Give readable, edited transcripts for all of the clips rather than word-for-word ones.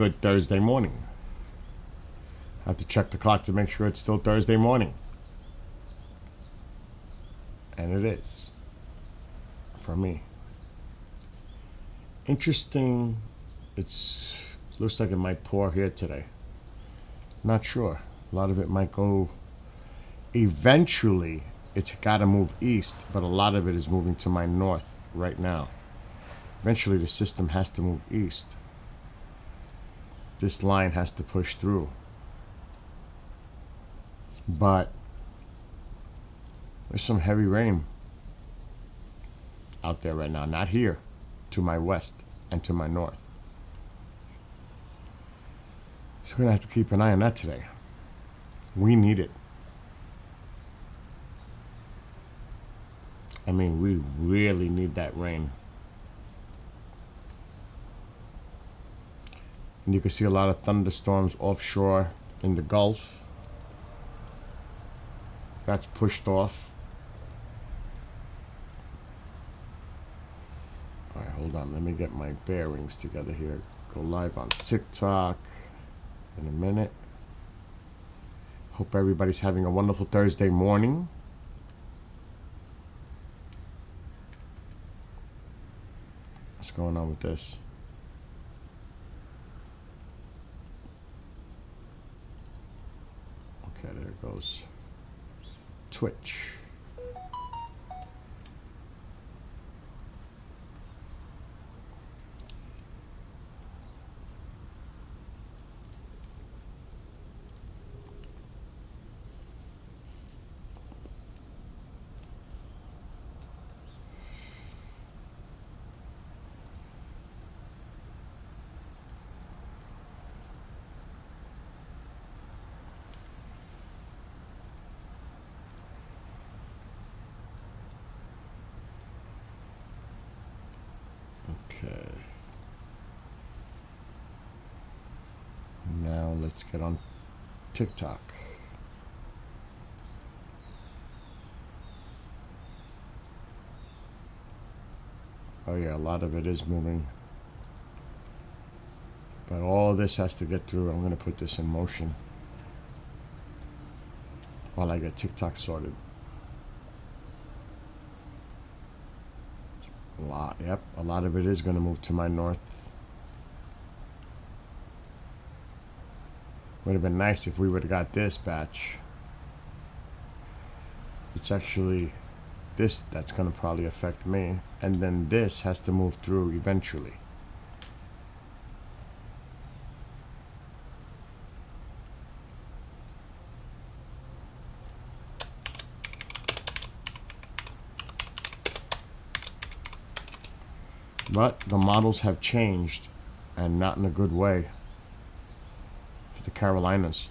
Good Thursday morning. I have to check the clock to make sure it's still Thursday morning. And it is. For me. Interesting. Looks like it might pour here today. Not sure. A lot of it might go. Eventually, it's got to move east, but a lot of it is moving to my north right now. Eventually, the system has to move east. This line has to push through. But there's some heavy rain out there right now. Not here, to my west and to my north. So we're going to have to keep an eye on that today. We need it. I mean, we really need that rain. And you can see a lot of thunderstorms offshore in the Gulf. That's pushed off. All right, hold on. Let me get my bearings together here. Go live on TikTok in a minute. Hope everybody's having a wonderful Thursday morning. What's going on with this? Okay, there it goes. Twitch. Okay. Now let's get on TikTok. Oh yeah, a lot of it is moving. But all this has to get through. I'm going to put this in motion while I get TikTok sorted. A lot of it is going to move to my north. Would have been nice if we would have got this batch. It's actually this that's going to probably affect me. And then this has to move through eventually. But the models have changed, and not in a good way, for the Carolinas.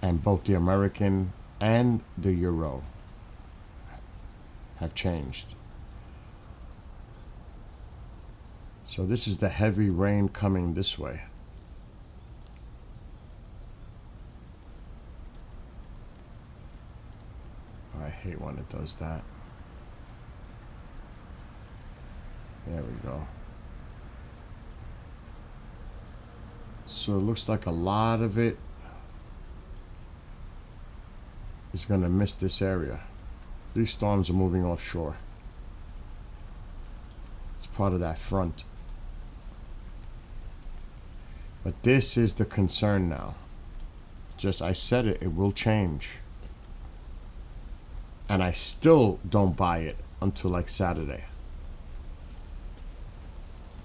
And both the American and the Euro have changed. So this is the heavy rain coming this way. I hate when it does that. There we go. So it looks like a lot of it is going to miss this area. These storms are moving offshore. It's part of that front. But this is the concern now. I said it, it will change. And I still don't buy it until like Saturday.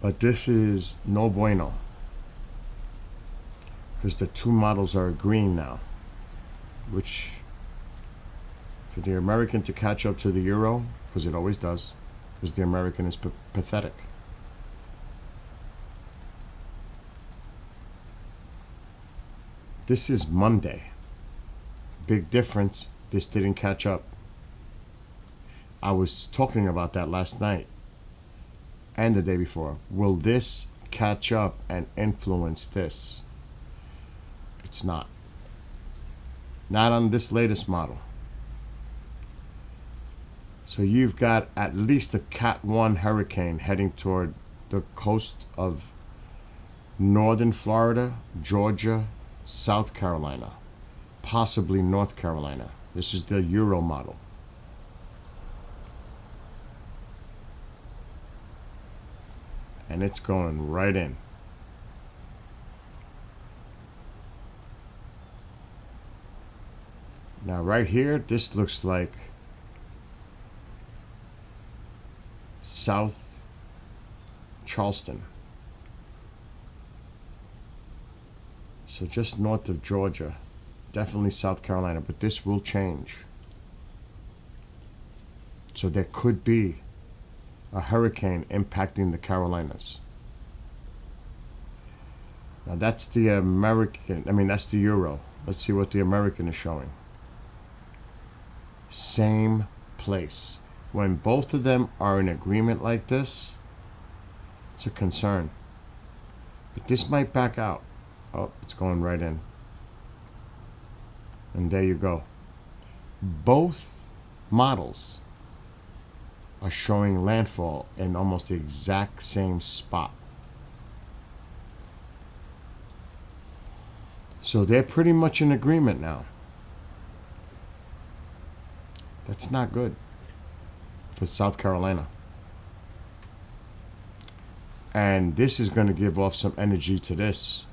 But this is no bueno. Because the two models are agreeing now. Which, for the American to catch up to the Euro, because it always does, because the American is pathetic. This is Monday. Big difference, this didn't catch up. I was talking about that last night. And the day before. Will this catch up and influence this? It's not. Not on this latest model. So you've got at least a Cat 1 hurricane heading toward the coast of Northern Florida, Georgia, South Carolina, possibly North Carolina. This is the Euro model. And it's going right in. Now right here, this looks like South Charleston. So just north of Georgia, definitely South Carolina, but this will change. So there could be a hurricane impacting the Carolinas. Now that's the that's the Euro. Let's see what the American is showing. Same place. When both of them are in agreement like this, it's a concern. But this might back out. Oh, it's going right in. And there you go. Both models are showing landfall in almost the exact same spot. So they're pretty much in agreement now. That's not good for South Carolina. And this is going to give off some energy to this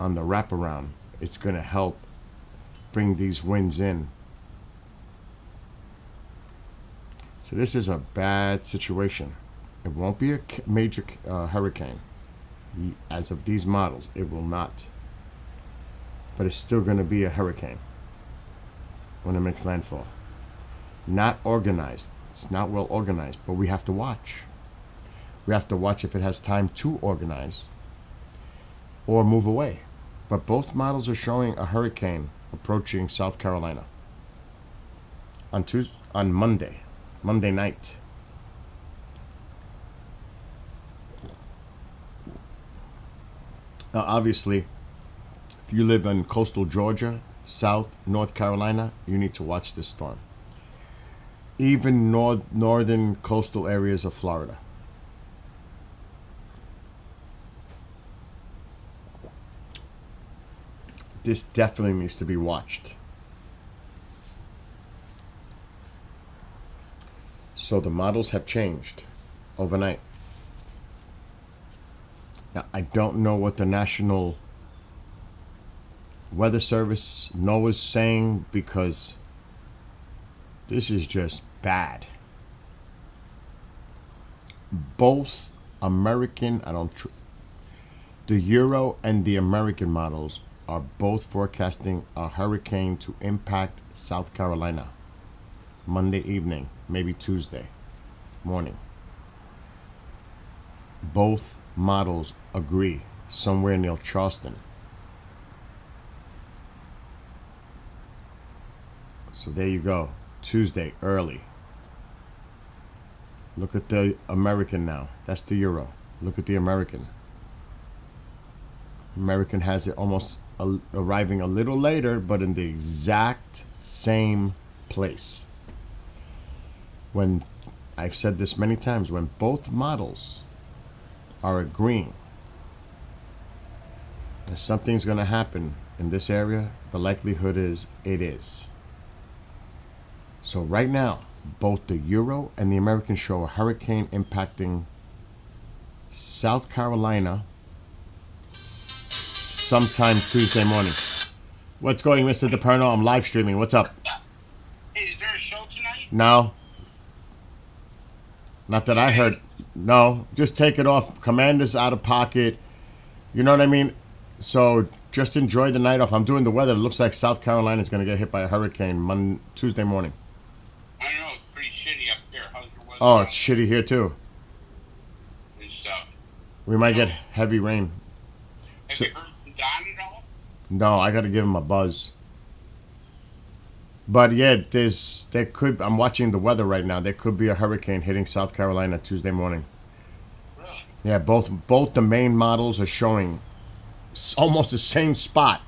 on the wraparound. It's going to help bring these winds in. So this is a bad situation. It won't be a major hurricane. As of these models, it will not. But it's still going to be a hurricane when it makes landfall. Not organized. It's not well organized, but we have to watch. We have to watch if it has time to organize or move away. But both models are showing a hurricane approaching South Carolina on Monday night. Now, obviously, if you live in coastal Georgia, South, North Carolina, you need to watch this storm. Even northern coastal areas of Florida. This definitely needs to be watched. So the models have changed overnight. Now, I don't know what the National Weather Service, NOAA's saying, because this is just bad. Both American, the Euro and the American models are both forecasting a hurricane to impact South Carolina Monday evening, maybe Tuesday morning. Both models agree somewhere near Charleston. So there you go. Tuesday early. Look at the American now. That's the Euro. Look at the American. American has it almost arriving a little later, but in the exact same place. When I've said this many times, when both models are agreeing that something's going to happen in this area, the likelihood is it is. So right now, both the Euro and the American show a hurricane impacting South Carolina sometime Tuesday morning. What's going, Mr. DePerno? I'm live streaming. What's up? Hey, is there a show tonight? No. Not that I heard. No. Just take it off. Commander's out of pocket. You know what I mean? So just enjoy the night off. I'm doing the weather. It looks like South Carolina is going to get hit by a hurricane Tuesday morning. I know, it's pretty shitty up here. How's your weather? Oh, it's shitty here too. And stuff. We might get heavy rain. Have you heard from Don at all? No, I got to give him a buzz. But yeah, I'm watching the weather right now. There could be a hurricane hitting South Carolina Tuesday morning. Really? Yeah, both the main models are showing almost the same spot,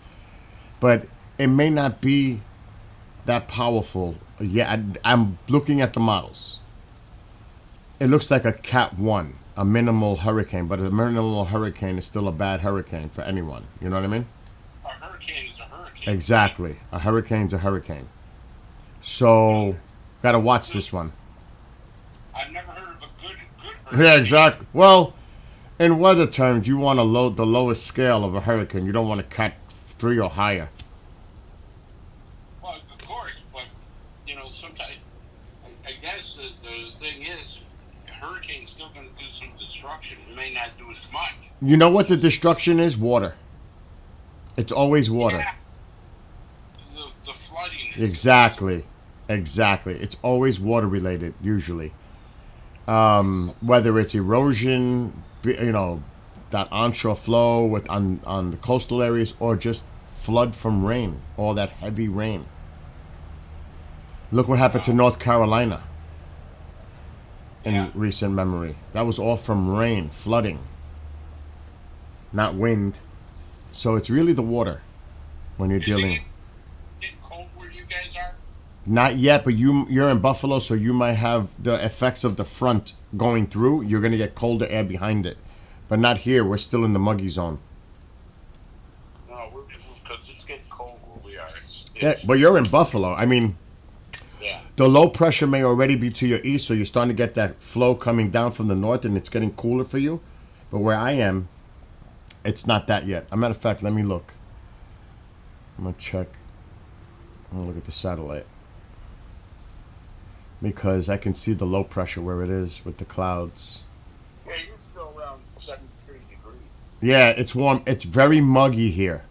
but it may not be that powerful. Yeah, I'm looking at the models. It looks like a Cat 1 a minimal hurricane, but a minimal hurricane is still a bad hurricane for anyone. You know what I mean? A hurricane is a hurricane. Exactly. A hurricane's a hurricane. So, gotta watch this one. I've never heard of a good hurricane. Yeah, exactly. Well, in weather terms, you want to load the lowest scale of a hurricane. You don't want to cat 3 or higher. Well, of course, but sometimes I guess the thing is, a hurricane's still going to do some destruction. It may not do as much. You know what the destruction is? Water. It's always water. Yeah. The flooding. Exactly. It's always water related, usually. Whether it's erosion, that onshore flow on the coastal areas, or just flood from rain, all that heavy rain. Look what happened to North Carolina in recent memory. That was all from rain, flooding, not wind. So it's really the water when you're dealing. Is it getting cold where you guys are? Not yet, but you're in Buffalo, so you might have the effects of the front going through. You're gonna get colder air behind it, but not here. We're still in the muggy zone. No, because it's getting cold where we are. Yeah, but you're in Buffalo. I mean, yeah. the low pressure may already be to your east, so you're starting to get that flow coming down from the north, and it's getting cooler for you. But where I am, it's not that yet. As a matter of fact, let me look. I'm gonna check. I'm gonna look at the satellite, because I can see the low pressure where it is with the clouds. Yeah, you're still around 73 degrees. Yeah, it's warm. It's very muggy here.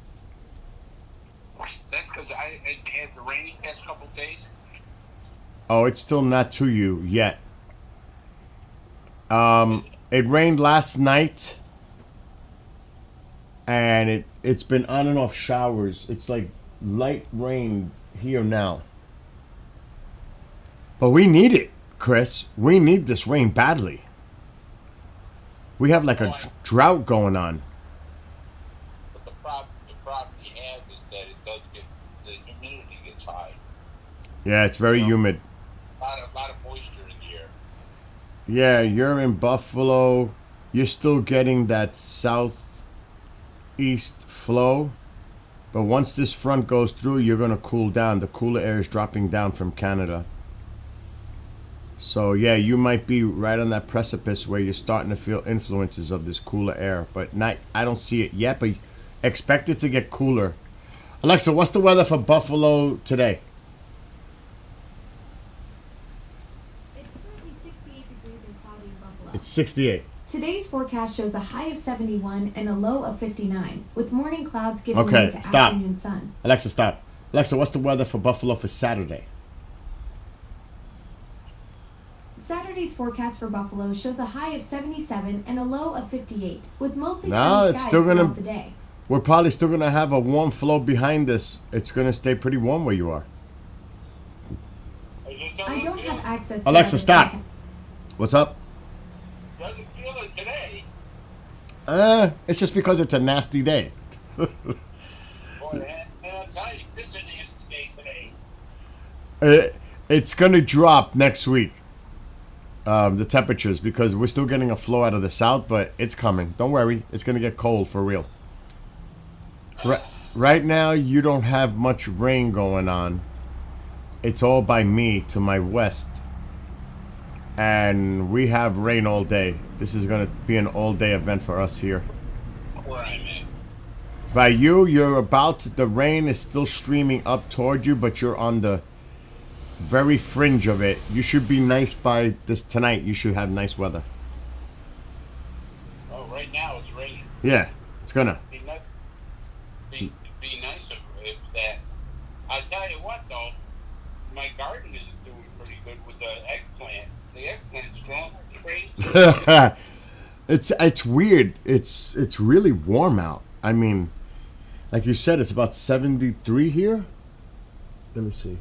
That's because I had the rainy past couple days. Oh, it's still not to you yet. It rained last night, and it's been on and off showers. It's like light rain here now. But we need it, Chris. We need this rain badly. We have like a drought going on. But the problem you have is that it does get, the humidity gets high. Yeah, it's very humid. A lot of moisture in the air. Yeah, you're in Buffalo. You're still getting that southeast flow. But once this front goes through, you're going to cool down. The cooler air is dropping down from Canada. So, yeah, you might be right on that precipice where you're starting to feel influences of this cooler air. But I don't see it yet, but expect it to get cooler. Alexa, what's the weather for Buffalo today? It's currently 68 degrees and cloudy in Buffalo. It's 68. Today's forecast shows a high of 71 and a low of 59, with morning clouds giving Okay, way to stop. afternoon sun. Alexa, stop. Alexa, what's the weather for Buffalo for Saturday? Saturday's forecast for Buffalo shows a high of 77 and a low of 58, with mostly No, sunny it's skies still gonna- throughout the day. We're probably still going to have a warm flow behind this. It's going to stay pretty warm where you are. I don't have access to Alexa, weather stop. forecast. What's up? Doesn't feel it today. It's just because it's a nasty day. Boy, man, I'll tell you, this is a nasty day today. It's going to drop next week, the temperatures, because we're still getting a flow out of the south, but it's coming. Don't worry. It's going to get cold for real. Right now, you don't have much rain going on. It's all by me to my west. And we have rain all day. This is going to be an all-day event for us here. Where I'm at. By you, the rain is still streaming up toward you, but you're on the very fringe of it. You should be nice by this tonight. You should have nice weather. Oh, right now it's raining. Yeah, it's gonna. Be nice if that. I'll tell you what, though. My garden is doing pretty good with the eggplant. The eggplant's growing crazy. It's weird. It's really warm out. I mean, like you said, it's about 73 here. Let me see.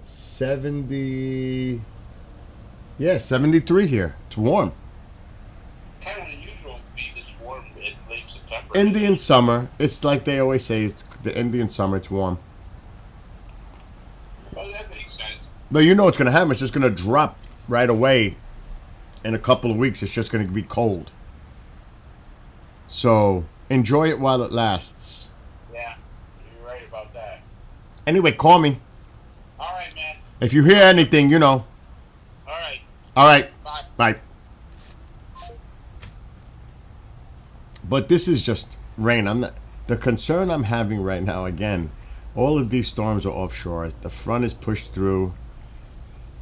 70. Yeah, 73 here. It's warm. Kind of unusual to be this warm in late September. Indian summer. It's like they always say. It's the Indian summer. It's warm. Oh, that makes sense. But you know what's gonna happen. It's just gonna drop right away In a couple of weeks, it's just going to be cold. So enjoy it while it lasts. Yeah, you're right about that. Anyway, call me. All right, man. If you hear anything, you know. All right. All right. Bye. Bye. But this is just rain. I'm not. The concern I'm having right now, again, all of these storms are offshore. The front is pushed through.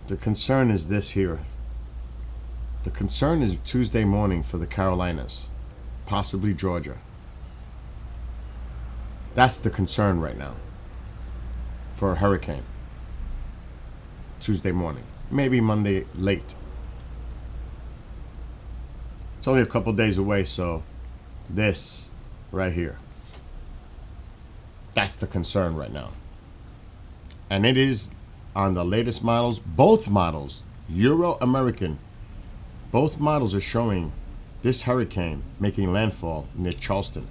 The concern is this here. The concern is Tuesday morning for the Carolinas, possibly Georgia. That's the concern right now for a hurricane. Tuesday morning, maybe Monday late. It's only a couple days away, so this right here. That's the concern right now. And it is on the latest models, both models, Euro American, both models are showing this hurricane making landfall near Charleston.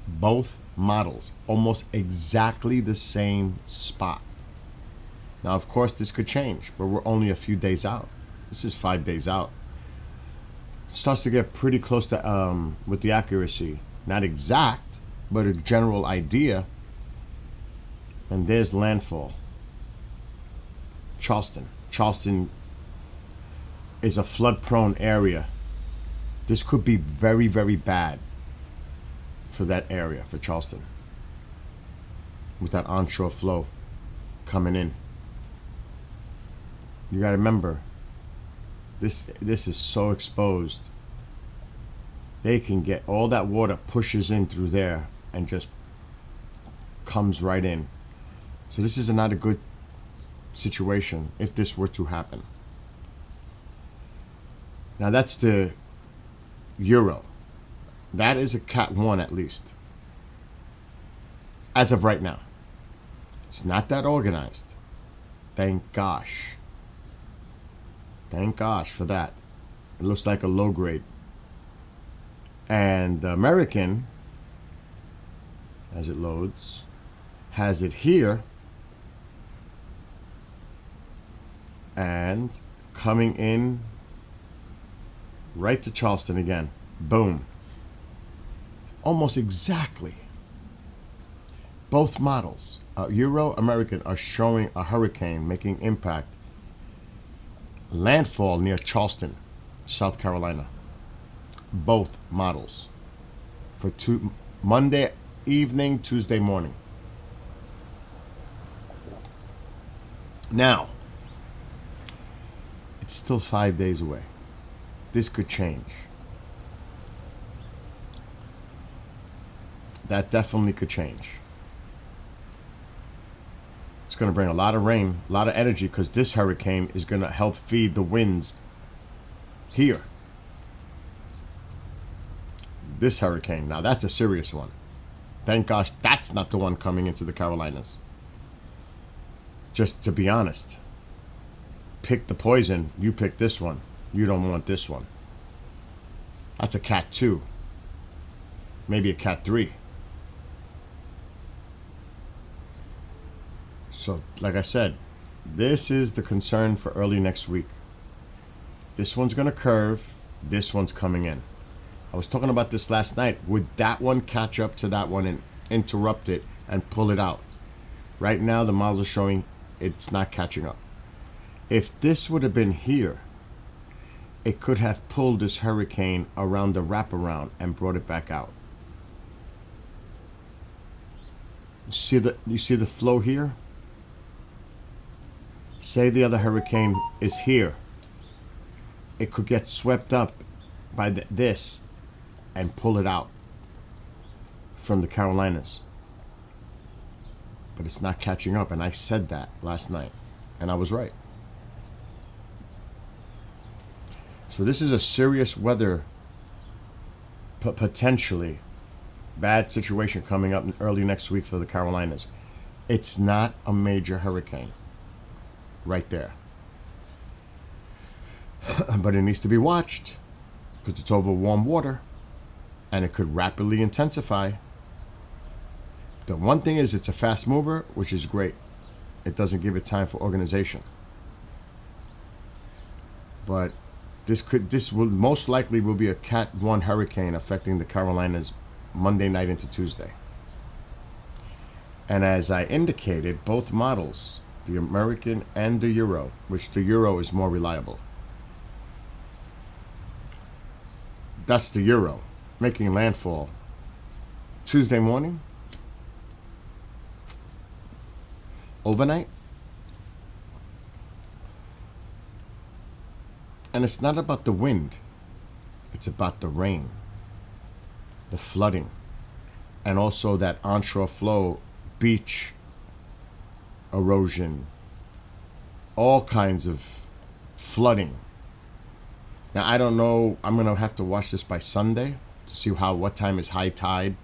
Both models, almost exactly the same spot. Now, of course, this could change, but we're only a few days out. This is 5 days out. Starts to get pretty close to with the accuracy. Not exact, but a general idea. And there's landfall. Charleston. Charleston is a flood-prone area. This could be very, very bad for that area, for Charleston, with that onshore flow coming in. You got to remember, this is so exposed. They can get all that water pushes in through there and just comes right in. So this is not a good situation if this were to happen. Now that's the Euro. That is a Cat 1 at least. As of right now. It's not that organized. Thank gosh. Thank gosh for that. It looks like a low grade. And the American, as it loads, has it here and coming in right to Charleston again. Boom. Almost exactly. Both models, Euro American, are showing a hurricane making impact, landfall near Charleston, South Carolina. Both models for Monday evening, Tuesday morning. Now, it's still 5 days away. This could change. That definitely could change. It's going to bring a lot of rain, a lot of energy, because this hurricane is going to help feed the winds here. This hurricane, now that's a serious one. Thank gosh that's not the one coming into the Carolinas. Just to be honest, pick the poison. You pick this one. You don't want this one. That's a Cat 2. Maybe a Cat 3. So, like I said, this is the concern for early next week. This one's going to curve. This one's coming in. I was talking about this last night. Would that one catch up to that one and interrupt it and pull it out? Right now, the models are showing it's not catching up. If this would have been here, it could have pulled this hurricane around the wraparound and brought it back out. You see the flow here? Say the other hurricane is here. It could get swept up by this and pull it out from the Carolinas. But it's not catching up, and I said that last night, and I was right. So this is a serious weather, potentially bad situation coming up early next week for the Carolinas. It's not a major hurricane right there. But it needs to be watched because it's over warm water and it could rapidly intensify. The one thing is it's a fast mover, which is great. It doesn't give it time for organization. But this will most likely will be a Cat 1 hurricane affecting the Carolinas Monday night into Tuesday. And as I indicated, both models, the American and the Euro, which the Euro is more reliable. That's the Euro making landfall Tuesday morning, overnight. And it's not about the wind, it's about the rain, the flooding, and also that onshore flow, beach erosion, all kinds of flooding. Now I don't know, I'm gonna have to watch this by Sunday to see what time is high tide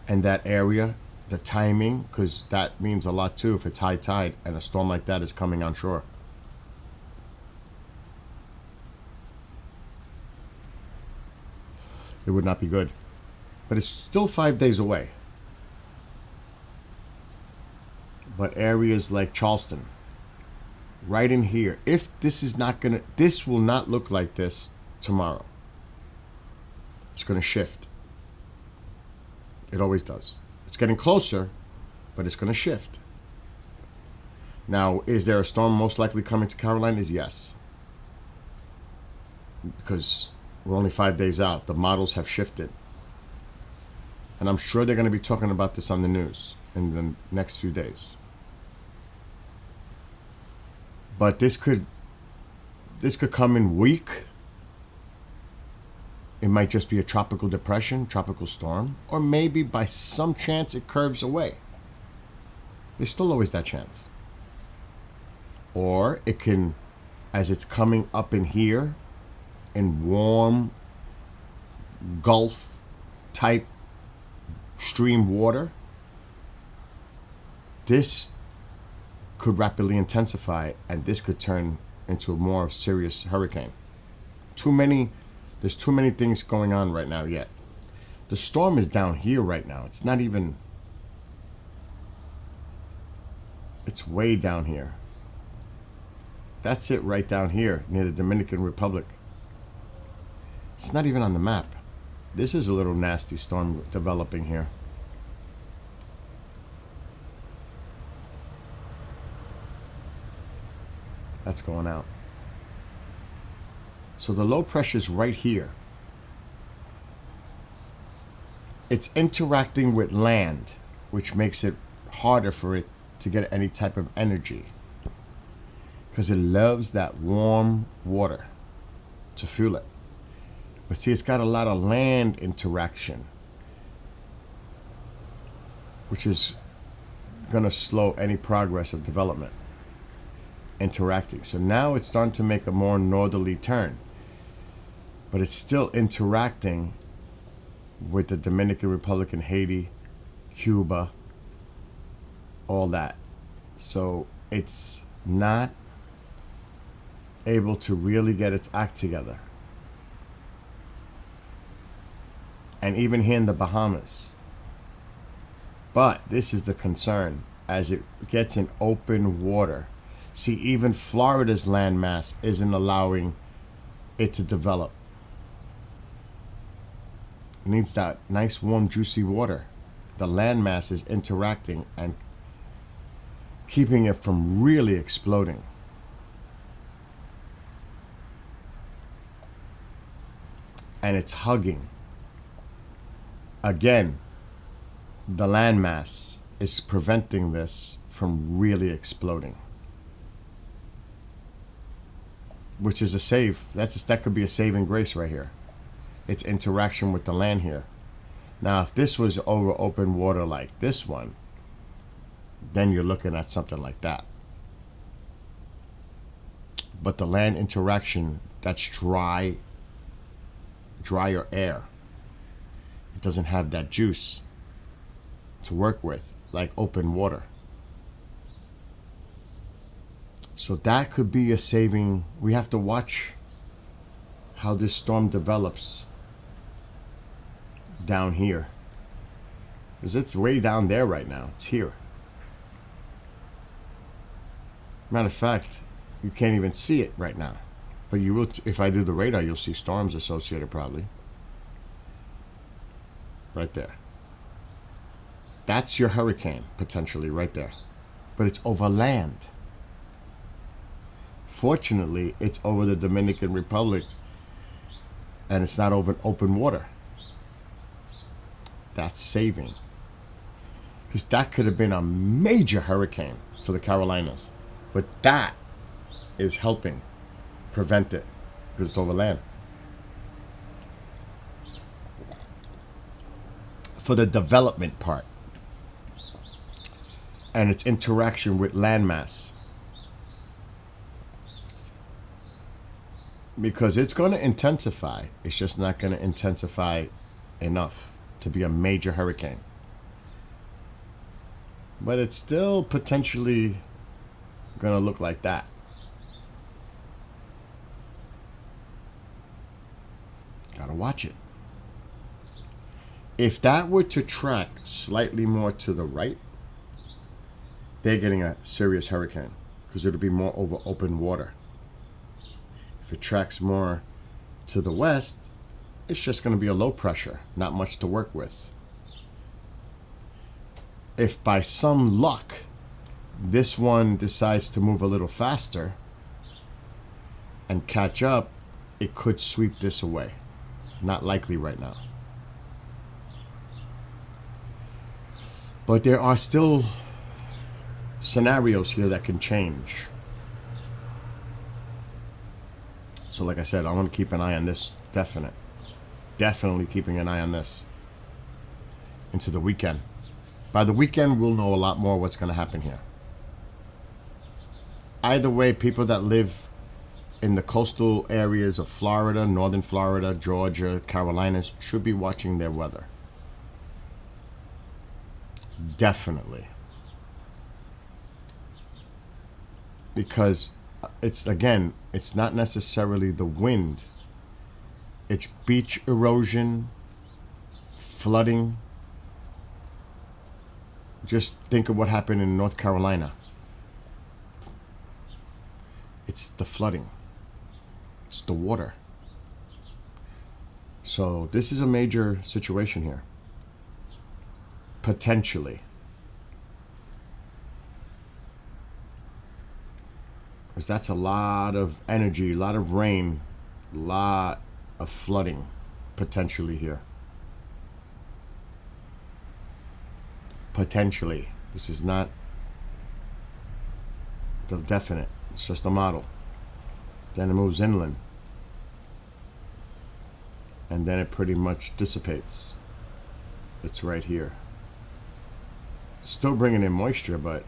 in that area, the timing, because that means a lot too if it's high tide and a storm like that is coming on shore. It would not be good. But it's still 5 days away. But areas like Charleston, right in here, if this will not look like this tomorrow. It's gonna shift. It always does. It's getting closer, but it's gonna shift. Now, is there a storm most likely coming to Carolinas? Yes. Because we're only 5 days out. The models have shifted. And I'm sure they're going to be talking about this on the news in the next few days. But this could come in weak. It might just be a tropical depression, tropical storm, or maybe by some chance it curves away. There's still always that chance. Or it can, as it's coming up in here, in warm Gulf type stream water, this could rapidly intensify and this could turn into a more serious hurricane. There's too many things going on right now yet. The storm is down here right now. It's not even, it's way down here. That's it right down here near the Dominican Republic. It's not even on the map. This is a little nasty storm developing here. That's going out. So the low pressure is right here. It's interacting with land, which makes it harder for it to get any type of energy. Because it loves that warm water to fuel it. But see, it's got a lot of land interaction, which is going to slow any progress of development. Interacting. So now it's starting to make a more northerly turn. But it's still interacting with the Dominican Republic and Haiti, Cuba, all that. So it's not able to really get its act together. And even here in the Bahamas. But this is the concern as it gets in open water. See, even Florida's landmass isn't allowing it to develop. It needs that nice, warm, juicy water. The landmass is interacting and keeping it from really exploding. And it's hugging. Again, the landmass is preventing this from really exploding. Which is a save. That could be a saving grace right here. Its interaction with the land here. Now, if this was over open water like this one, then you're looking at something like that. But the land interaction, that's drier air. It doesn't have that juice to work with like open water. So that could be a saving. We have to watch how this storm develops down here. Because it's way down there right now. It's here. Matter of fact, you can't even see it right now. But you will, if I do the radar, you'll see storms associated probably. Right there. That's your hurricane, potentially, right there. But it's over land. Fortunately, it's over the Dominican Republic, and it's not over open water. That's saving. Because that could have been a major hurricane for the Carolinas. But that is helping prevent it, because it's over land. For the development part and its interaction with landmass. Because it's going to intensify. It's just not going to intensify enough to be a major hurricane. But it's still potentially going to look like that. Gotta watch it. If that were to track slightly more to the right, they're getting a serious hurricane because it'll be more over open water. If it tracks more to the west, it's just going to be a low pressure, not much to work with. If by some luck this one decides to move a little faster and catch up, it could sweep this away. Not likely right now. But there are still scenarios here that can change. So like I said, I want to keep an eye on this. Definitely keeping an eye on this into the weekend. By the weekend, we'll know a lot more what's going to happen here. Either way, people that live in the coastal areas of Florida, northern Florida, Georgia, Carolinas should be watching their weather. Definitely. Because it's not necessarily the wind. It's beach erosion, flooding. Just think of what happened in North Carolina. It's the flooding. It's the water. So this is a major situation here. Potentially. Because that's a lot of energy, a lot of rain, a lot of flooding potentially here. Potentially. This is not the definite. It's just a model. Then it moves inland. And then it pretty much dissipates. It's right here. Still bringing in moisture, but...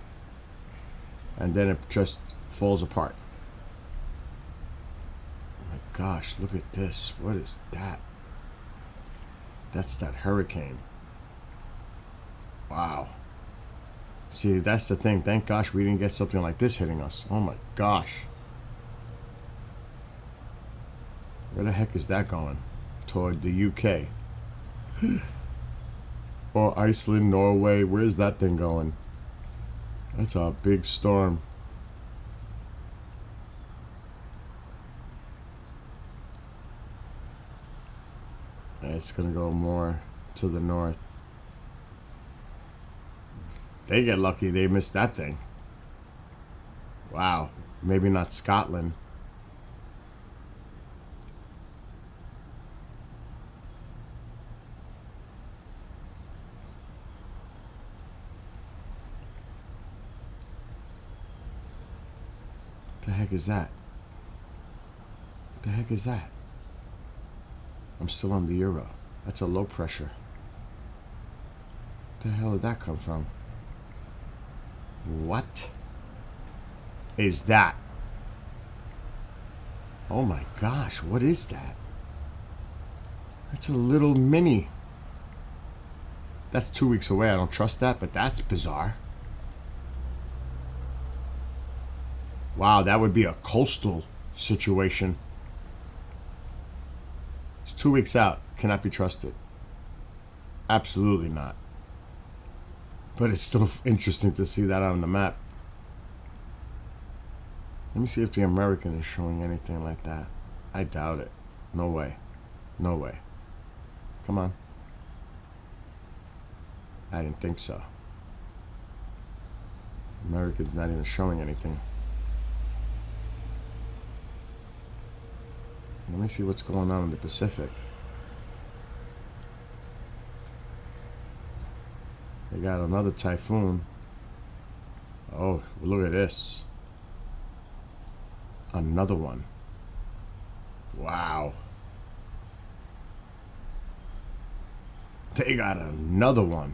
And then it just falls apart. Oh my gosh, look at this. What is that? That's that hurricane. Wow. See, that's the thing. Thank gosh we didn't get something like this hitting us. Oh my gosh. Where the heck is that going? Toward the UK. Or Iceland, Norway. Where's that thing going? That's a big storm. It's gonna go more to the north. They get lucky they missed that thing. Wow. Maybe not Scotland. What the heck is that? What the heck is that? I'm still on the Euro. That's a low pressure. What the hell did that come from? What is that? Oh my gosh, what is that? That's a little mini. That's 2 weeks away. I don't trust that, but that's bizarre. Wow, that would be a coastal situation. It's 2 weeks out. Cannot be trusted. Absolutely not. But it's still interesting to see that on the map. Let me see if the American is showing anything like that. I doubt it. No way. No way. Come on. I didn't think so. American's not even showing anything. Let me see what's going on in the Pacific. They got another typhoon. Oh, look at this. Another one. Wow. They got another one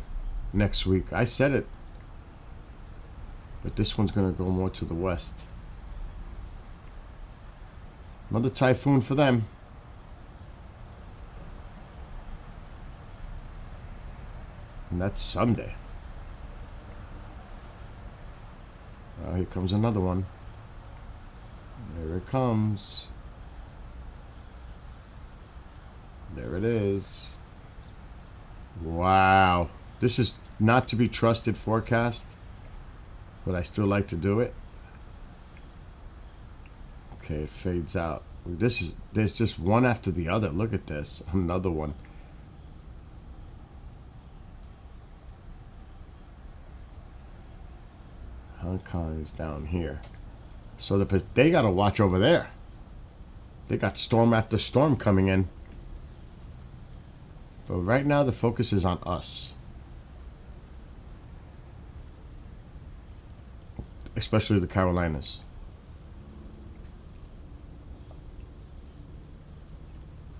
next week. I said it. But this one's going to go more to the west. Another typhoon for them. And that's Sunday. Here comes another one. There it comes. There it is. Wow. This is not to be trusted forecast, but I still like to do it. Okay, it fades out. There's just one after the other. Look at this. Another one. Hong Kong is down here. So they got to watch over there. They got storm after storm coming in. But right now the focus is on us. Especially the Carolinas.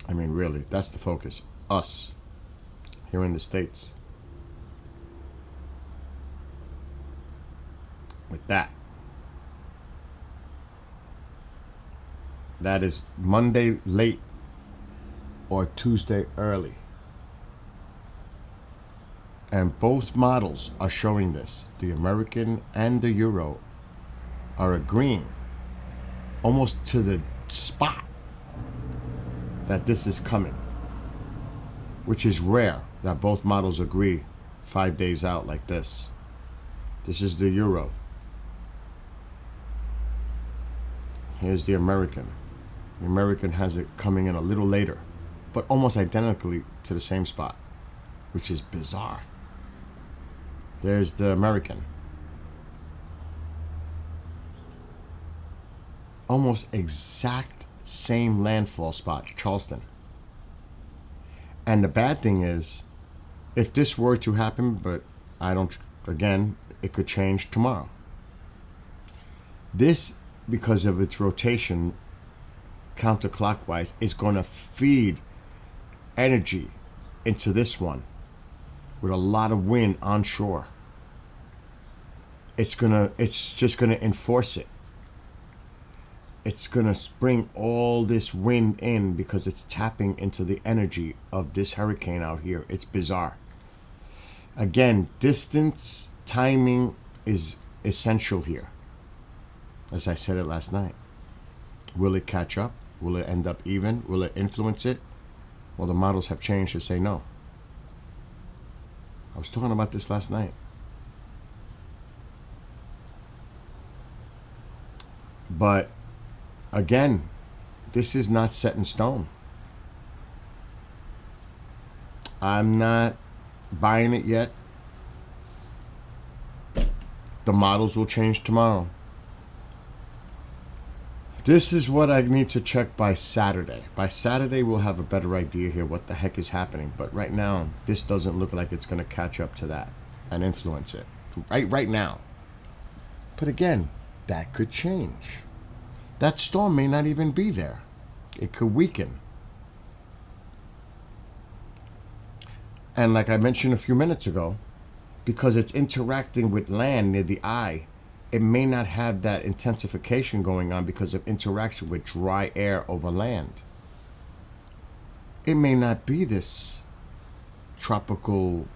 I mean, really, that's the focus. Us. Here in the States. With that. That is Monday late or Tuesday early. And both models are showing this. The American and the Euro are agreeing almost to the spot that this is coming, which is rare that both models agree 5 days out like this. This is the Euro. Here's the American. The American has it coming in a little later, but almost identically to the same spot, which is bizarre. There's the American. Almost exact same landfall spot, Charleston. And the bad thing is, if this were to happen, but I don't, again, it could change tomorrow. This, because of its rotation counterclockwise, is going to feed energy into this one with a lot of wind onshore. It's just gonna enforce it. It's gonna bring all this wind in because it's tapping into the energy of this hurricane out here. It's bizarre. Again, distance, timing is essential here. As I said it last night. Will it catch up? Will it end up even? Will it influence it? Well, the models have changed to say no. I was talking about this last night. But again, this is not set in stone. I'm not buying it yet. The models will change tomorrow. This is what I need to check by Saturday. By Saturday, we'll have a better idea here what the heck is happening. But right now, this doesn't look like it's going to catch up to that and influence it. Right now. But again, that could change. That storm may not even be there. It could weaken. And like I mentioned a few minutes ago, because it's interacting with land near the eye, it may not have that intensification going on because of interaction with dry air over land. It may not be this tropical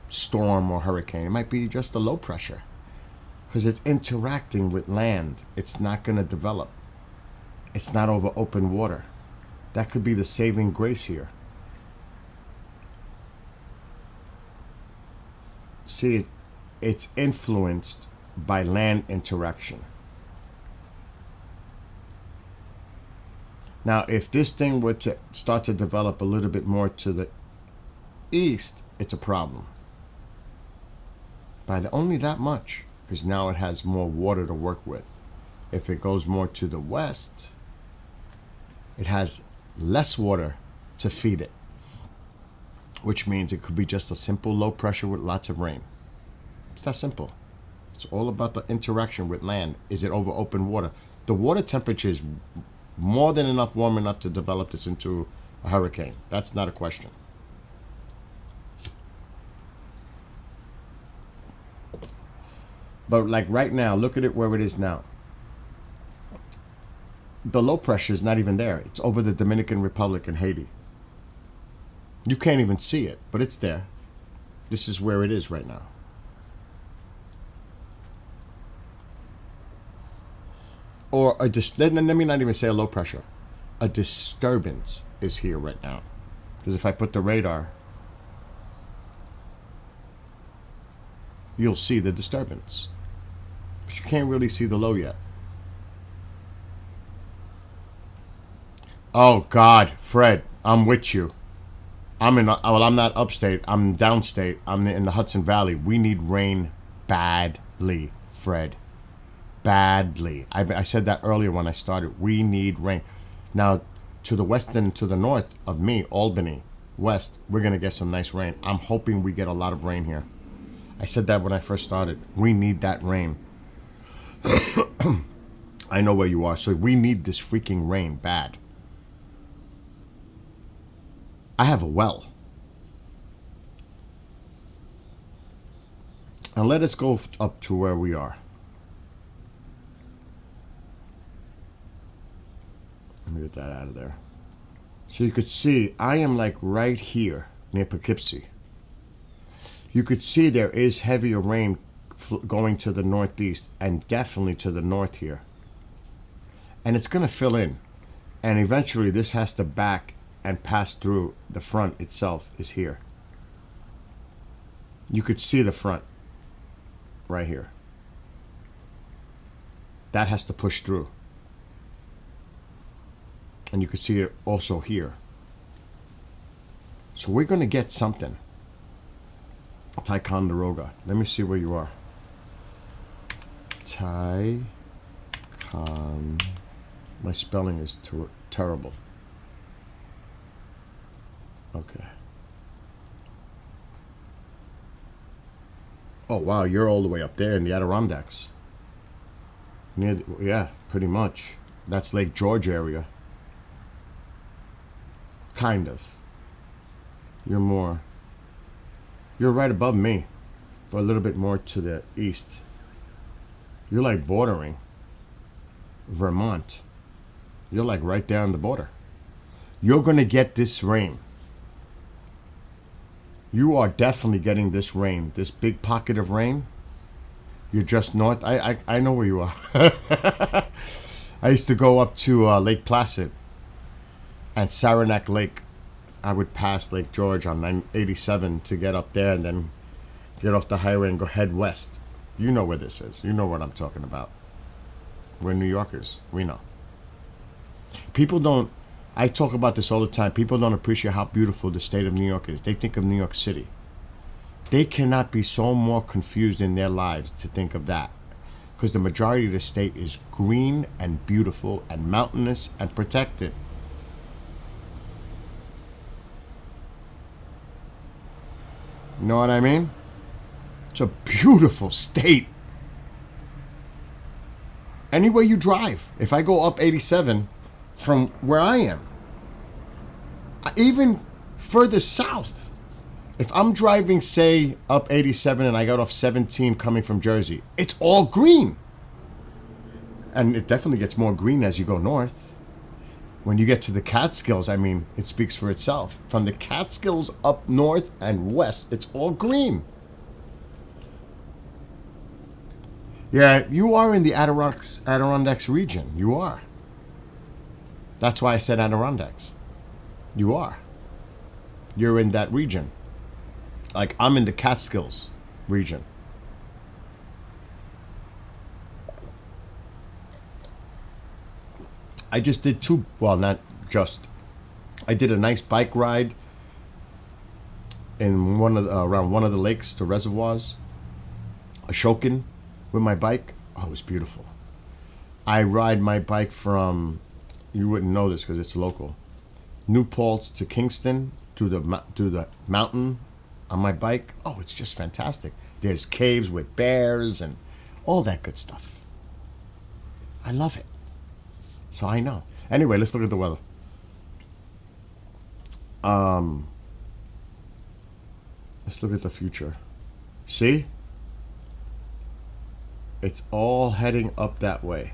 storm or hurricane. It might be just a low pressure because it's interacting with land. It's not going to develop. It's not over open water. That could be the saving grace here. See, it's influenced by land interaction. Now, if this thing were to start to develop a little bit more to the east, it's a problem. By only that much, because now it has more water to work with. If it goes more to the west, it has less water to feed it, which means it could be just a simple low pressure with lots of rain. It's that simple. It's all about the interaction with land. Is it over open water? The water temperature is more than enough, warm enough to develop this into a hurricane. That's not a question. But like right now, look at it where it is now. The low pressure is not even there. It's over the Dominican Republic and Haiti. You can't even see it, but it's there. This is where it is right now. Or let me not even say a low pressure. A disturbance is here right now. Because if I put the radar, you'll see the disturbance. But you can't really see the low yet. Oh God, Fred, I'm with you. I'm not upstate. I'm downstate. I'm in the Hudson Valley. We need rain badly, Fred. Badly. I said that earlier when I started. We need rain. Now, to the west and to the north of me, Albany, west, we're going to get some nice rain. I'm hoping we get a lot of rain here. I said that when I first started. We need that rain. I know where you are. So we need this freaking rain bad. I have a well. And let us go up to where we are. Let me get that out of there. So you could see, I am like right here near Poughkeepsie. You could see there is heavier rain going to the northeast and definitely to the north here. And it's going to fill in. And eventually this has to back and pass through. The front itself is here. You could see the front right here. That has to push through. And you can see it also here. So we're going to get something. Ticonderoga. Let me see where you are. My spelling is terrible. Okay. Oh, wow. You're all the way up there in the Adirondacks. Yeah, pretty much. That's Lake George area. Kind of. You're right above me, but a little bit more to the east. You're like bordering Vermont. You're like right there on the border. You're going to get this rain. You are definitely getting this rain, this big pocket of rain. You're just north. I know where you are. I used to go up to Lake Placid and Saranac Lake. I would pass Lake George on 87 to get up there and then get off the highway and go head west. You know where this is. You know what I'm talking about. We're New Yorkers. We know. People don't, I talk about this all the time. People don't appreciate how beautiful the state of New York is. They think of New York City. They cannot be so more confused in their lives to think of that. Because the majority of the state is green and beautiful and mountainous and protected. You know what I mean? It's a beautiful state. Anywhere you drive. If I go up 87 from where I am, even further south, if I'm driving, say, up 87 and I got off 17 coming from Jersey, it's all green. And it definitely gets more green as you go north. When you get to the Catskills, I mean, it speaks for itself. From the Catskills up north and west, it's all green. Yeah, you are in the Adirondacks region. You are. That's why I said Adirondacks. You are. You're in that region. Like, I'm in the Catskills region. I just did I did a nice bike ride in around one of the lakes, the reservoirs, Ashokan, with my bike. Oh, it was beautiful. I ride my bike from, you wouldn't know this because it's local, New Paltz to Kingston to the mountain on my bike. Oh, it's just fantastic. There's caves with bears and all that good stuff. I love it. So I know. Anyway, let's look at the weather. Let's look at the future. See? It's all heading up that way.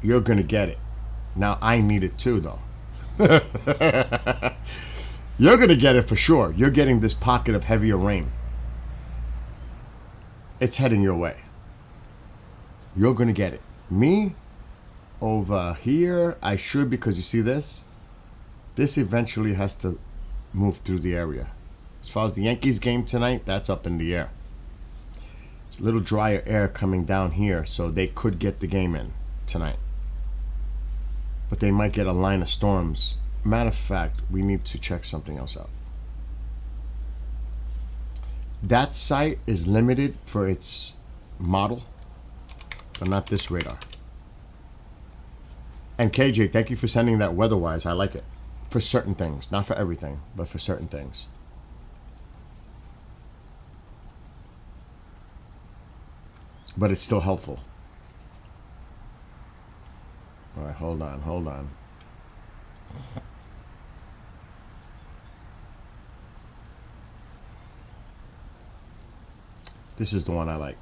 You're gonna get it. Now I need it too, though. You're gonna get it for sure. You're getting this pocket of heavier rain. It's heading your way. You're gonna get it. Me, over here, I should, because you see this? This eventually has to move through the area. As far as the Yankees game tonight, that's up in the air. It's a little drier air coming down here, so they could get the game in tonight. But they might get a line of storms. Matter of fact, we need to check something else out. That site is limited for its model, but not this radar. And KJ, thank you for sending that weather-wise. I like it. For certain things. Not for everything, but for certain things. But it's still helpful. All right, hold on. This is the one I like.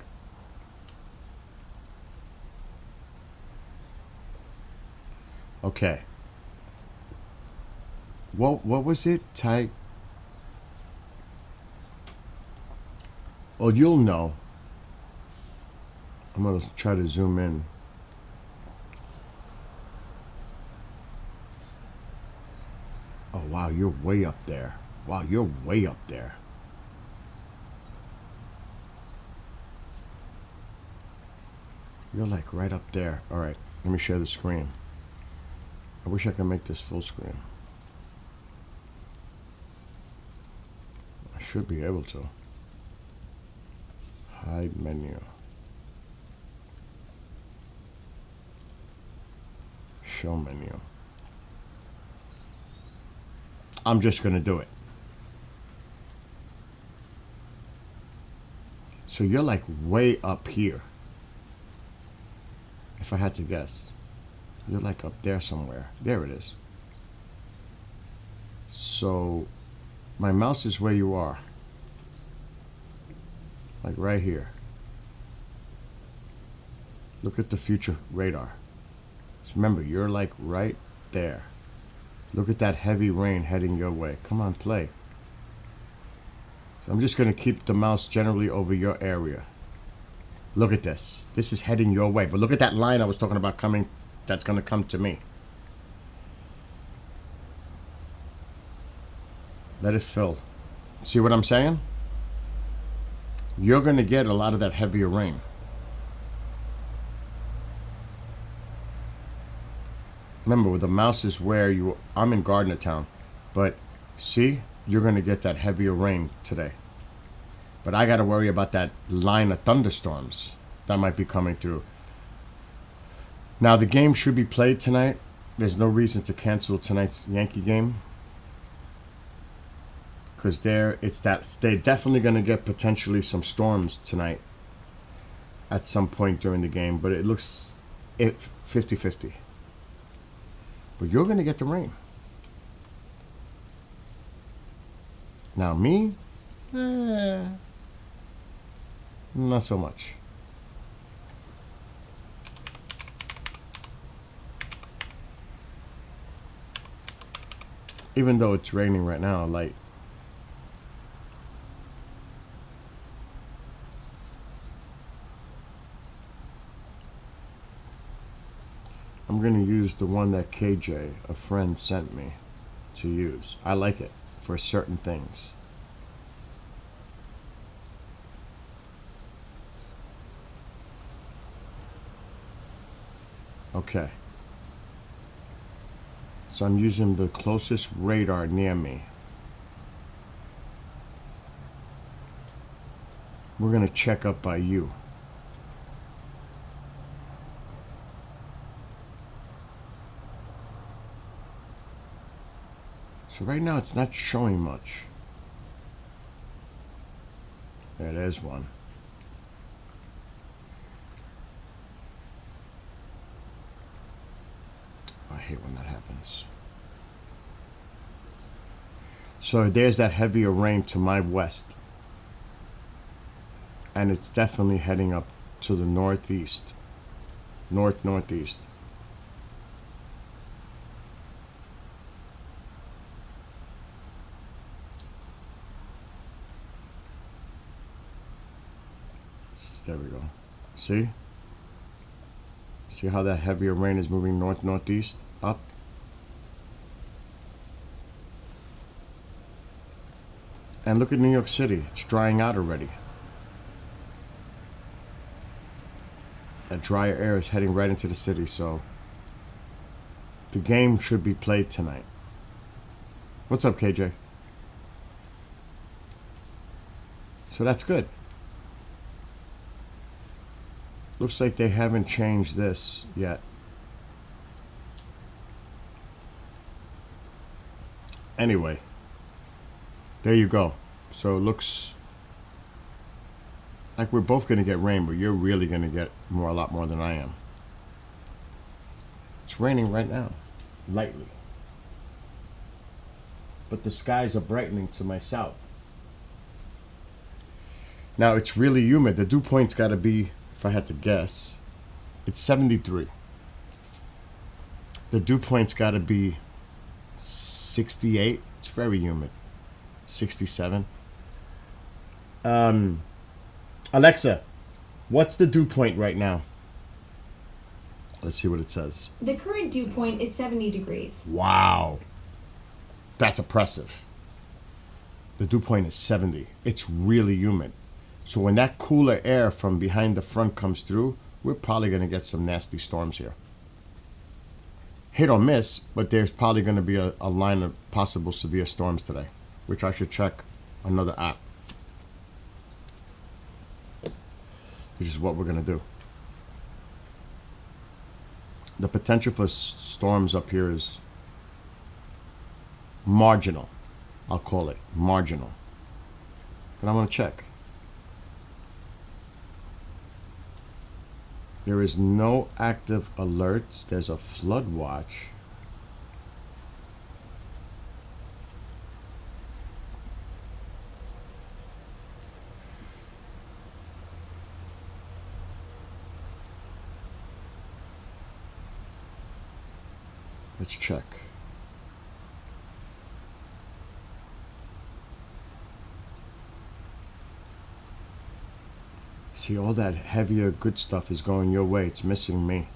Okay. What was it? Oh, you'll know. I'm gonna try to zoom in. Oh wow, you're way up there. Wow, you're way up there. You're like right up there. All right, let me share the screen. I wish I could make this full screen. I should be able to. Hide menu. Show menu. I'm just gonna do it. So you're like way up here. If I had to guess. You're like up there somewhere. There it is. So my mouse is where you are. Like right here. Look at the future radar. So remember, you're like right there. Look at that heavy rain heading your way. Come on, play. So I'm just going to keep the mouse generally over your area. Look at this. This is heading your way. But look at that line I was talking about coming. That's going to come to me. Let it fill. See what I'm saying? You're going to get a lot of that heavier rain. Remember, the mouse is where you... I'm in Gardner Town. But see, you're going to get that heavier rain today. But I got to worry about that line of thunderstorms that might be coming through. Now, the game should be played tonight. There's no reason to cancel tonight's Yankee game. Because they're definitely going to get potentially some storms tonight at some point during the game. But it looks 50-50. But you're going to get the rain. Now me? Not so much. Even though it's raining right now, light. I'm going to use the one that KJ, a friend, sent me to use. I like it for certain things. Okay. So I'm using the closest radar near me. We're gonna check up by you. So right now it's not showing much. Yeah, there's one. I hate when that happens. So there's that heavier rain to my west. And it's definitely heading up to the northeast. Northeast. There we go. See? See how that heavier rain is moving northeast up? And look at New York City. It's drying out already. That drier air is heading right into the city, so the game should be played tonight. What's up, KJ? So that's good. Looks like they haven't changed this yet. Anyway, there you go. So it looks like we're both going to get rain, but you're really going to get a lot more than I am. It's raining right now, lightly. But the skies are brightening to my south. Now it's really humid. The dew point's got to be, if I had to guess, it's 73. The dew point's got to be 68. It's very humid. 67. Alexa, what's the dew point right now? Let's see what it says. The current dew point is 70 degrees. Wow. That's oppressive. The dew point is 70. It's really humid. So when that cooler air from behind the front comes through, we're probably going to get some nasty storms here. Hit or miss, but there's probably going to be a line of possible severe storms today, which I should check another app. Which is what we're going to do. The potential for storms up here is marginal. I'll call it marginal. But I'm going to check. There is no active alerts. There's a flood watch. Let's check. See, all that heavier good stuff is going your way. It's missing me.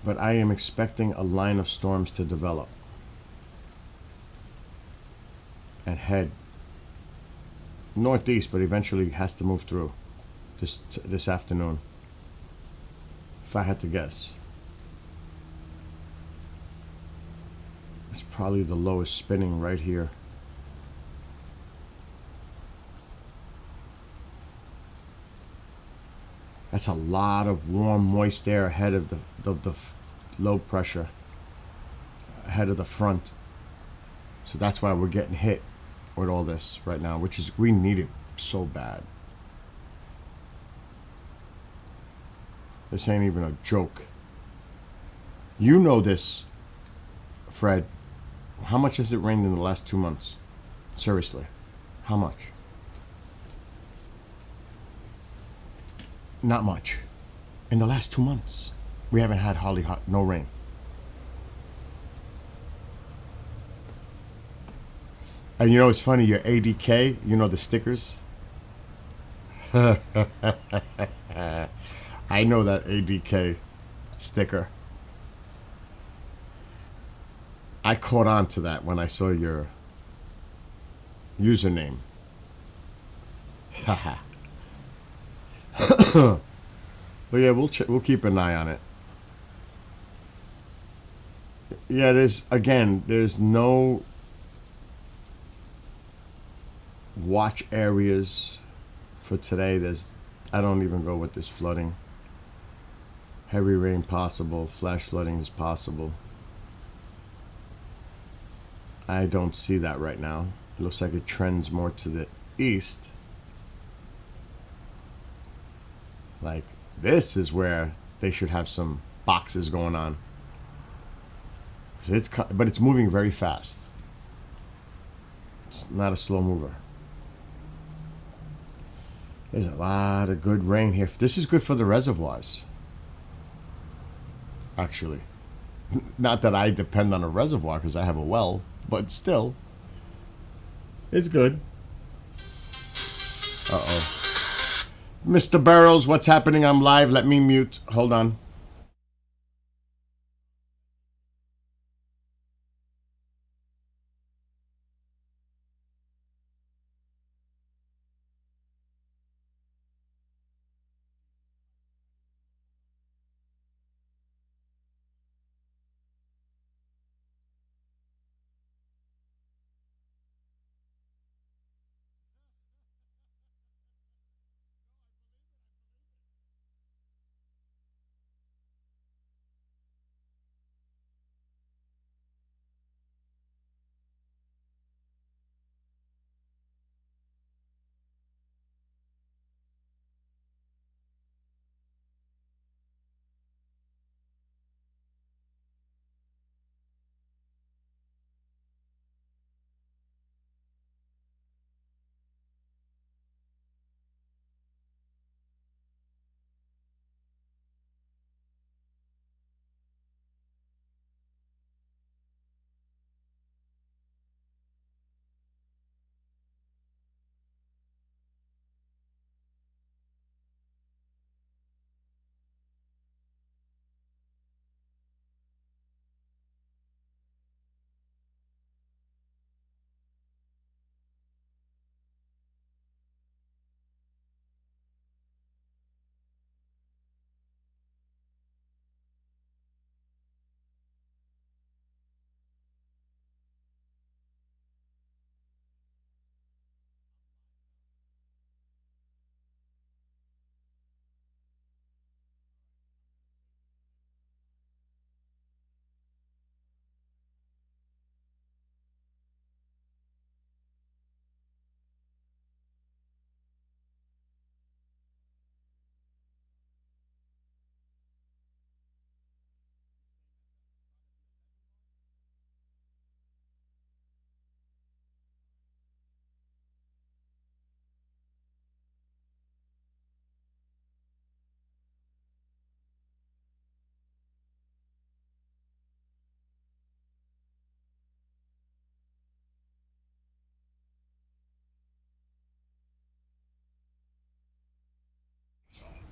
But I am expecting a line of storms to develop and head northeast, but eventually has to move through this afternoon, if I had to guess. It's probably the lowest spinning right here. That's a lot of warm, moist air ahead of the low pressure, ahead of the front. So that's why we're getting hit with all this right now, which is, we need it so bad. This ain't even a joke. You know this, Fred. How much has it rained in the last 2 months? Seriously, how much? Not much. In the last 2 months, we haven't had hardly no rain. And you know, it's funny, your ADK, you know the stickers? I know that ADK sticker. I caught on to that when I saw your username. Haha. But yeah, we'll keep an eye on it. Yeah, there's no watch areas for today. I don't even go with this flooding. Heavy rain possible, flash flooding is possible. I don't see that right now. It looks like it trends more to the east. Like, this is where they should have some boxes going on. But it's moving very fast. It's not a slow mover. There's a lot of good rain here. This is good for the reservoirs. Actually. Not that I depend on a reservoir because I have a well, but still. It's good. Uh-oh. Mr. Burrows, what's happening? I'm live. Let me mute. Hold on.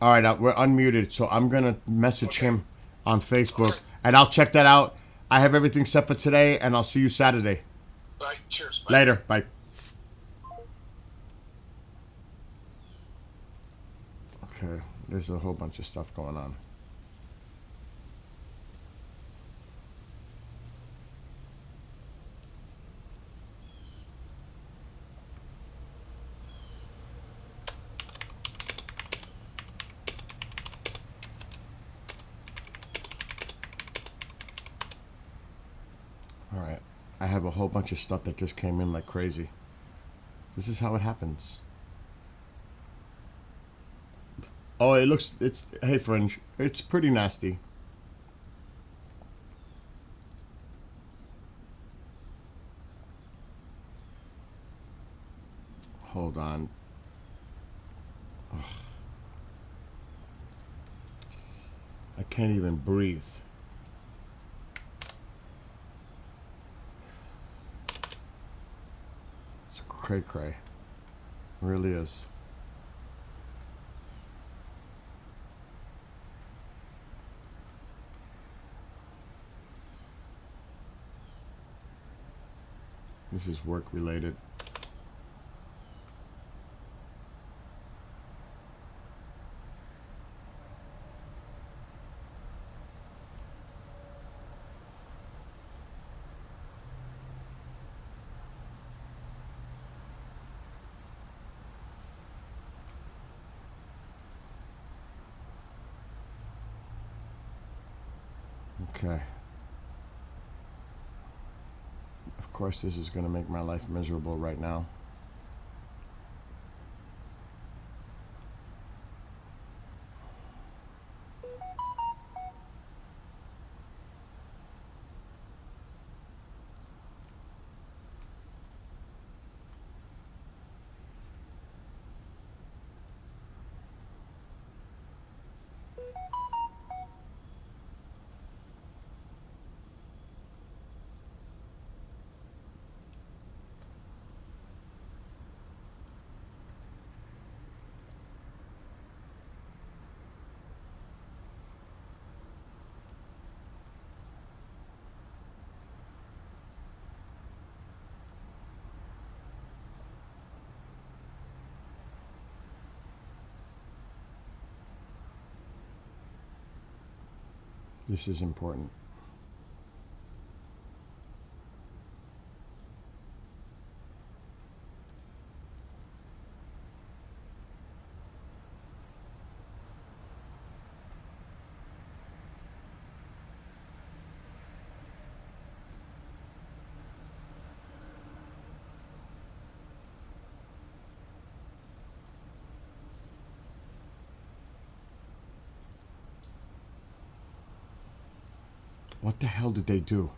All right, we're unmuted, so I'm going to message him on Facebook, and I'll check that out. I have everything set for today, and I'll see you Saturday. All right, cheers. Bye. Later. Bye. Okay, there's a whole bunch of stuff going on. All right, I have a whole bunch of stuff that just came in like crazy. This is how it happens. Oh, hey Fringe, it's pretty nasty. Hold on. Ugh. I can't even breathe. It's cray cray. It really is. This is work related. Okay. Of course, this is going to make my life miserable right now. This is important. What the hell did they do?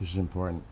This is important.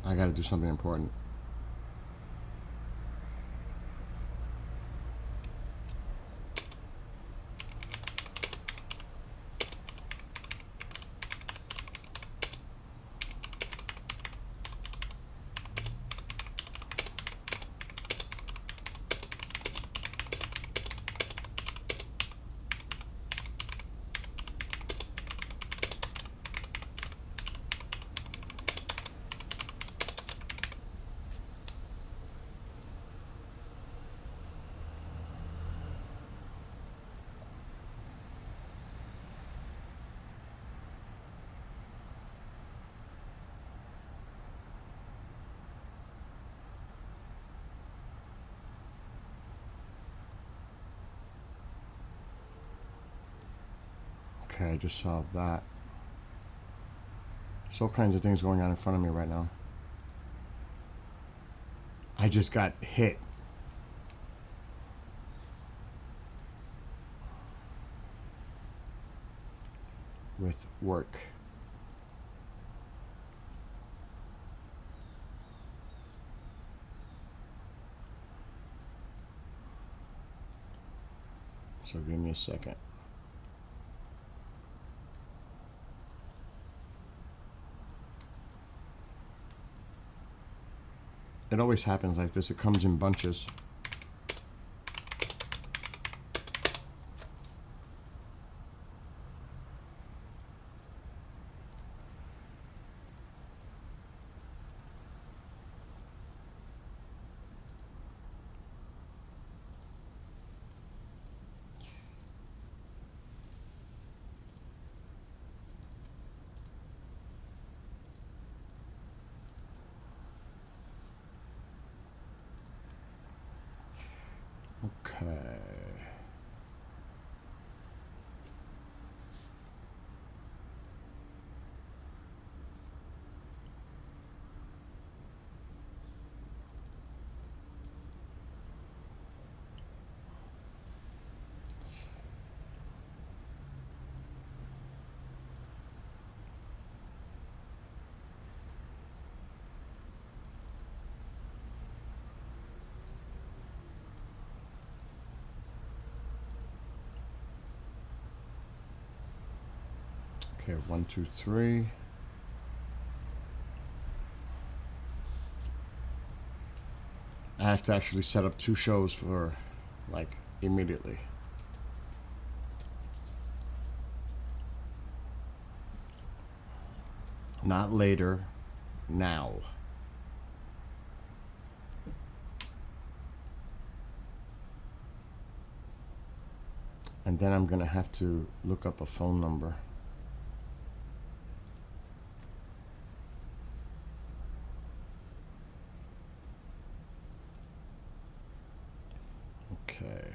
I gotta do something important. Okay, I just solved that. There's all kinds of things going on in front of me right now. I just got hit. With work. So give me a second. It always happens like this. It comes in bunches. Okay, 1, 2, 3. I have to actually set up 2 shows for, like, immediately. Not later, now. And then I'm gonna have to look up a phone number. Okay.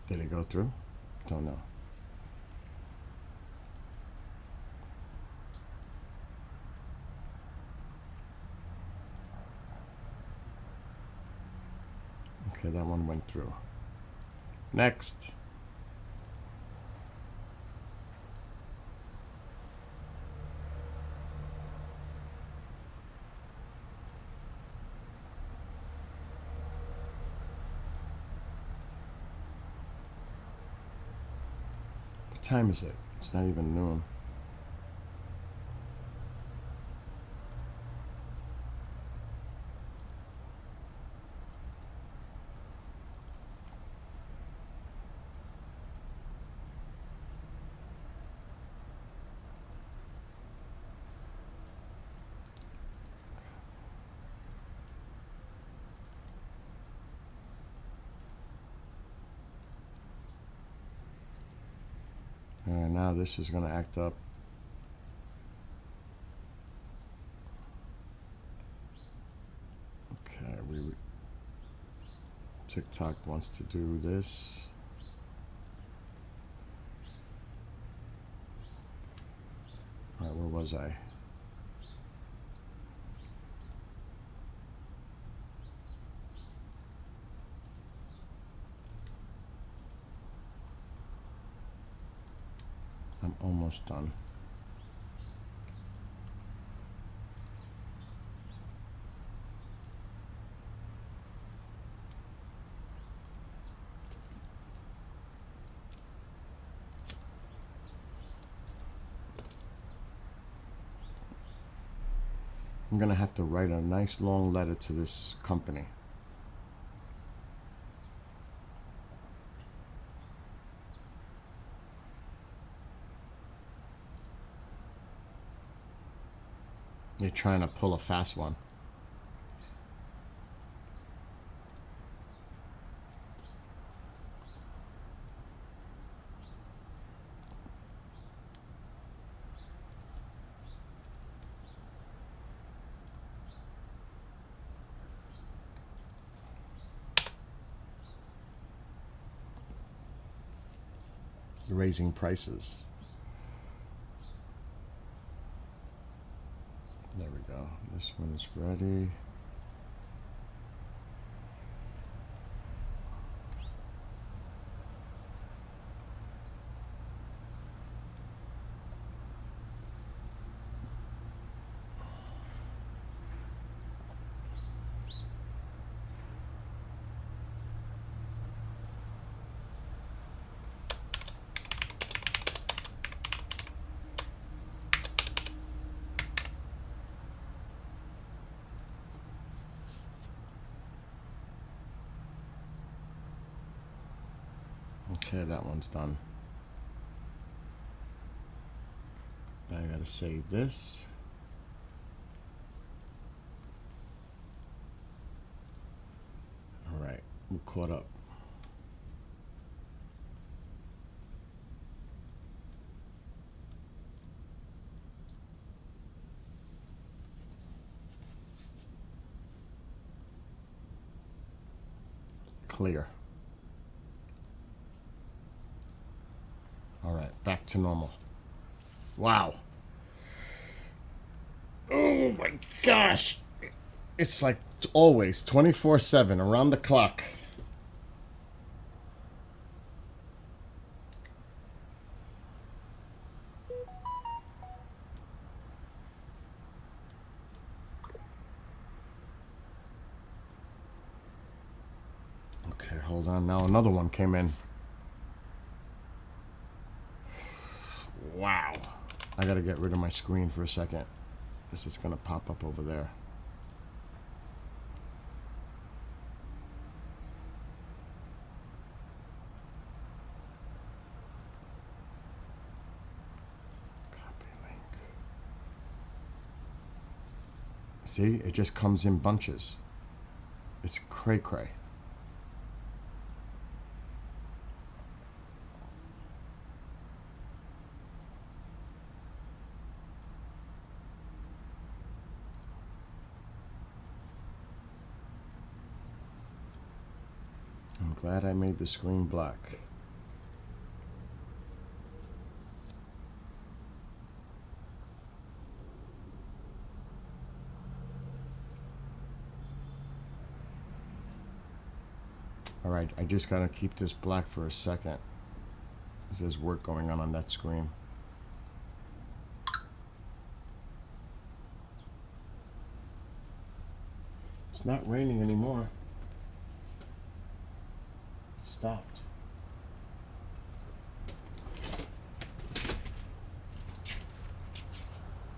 Did it go through? Don't know. Okay, that one went through. Next. What time is it? It's not even noon. Alright, now this is gonna act up. Okay, TikTok wants to do this. Alright, where was I? I'm almost done. I'm gonna have to write a nice long letter to this company. They're trying to pull a fast one. Raising prices. There we go. This one is ready. Okay, that one's done. Now I gotta save this. Alright, we're caught up. Clear. Alright, back to normal. Wow. Oh my gosh. It's like always 24/7 around the clock. Okay, hold on. Now another one came in. Wow. I gotta get rid of my screen for a second. This is gonna pop up over there. Copy link. See, it just comes in bunches. It's cray cray. I'm glad I made the screen black. Alright, I just gotta keep this black for a second. There's work going on that screen. It's not raining anymore. It stopped.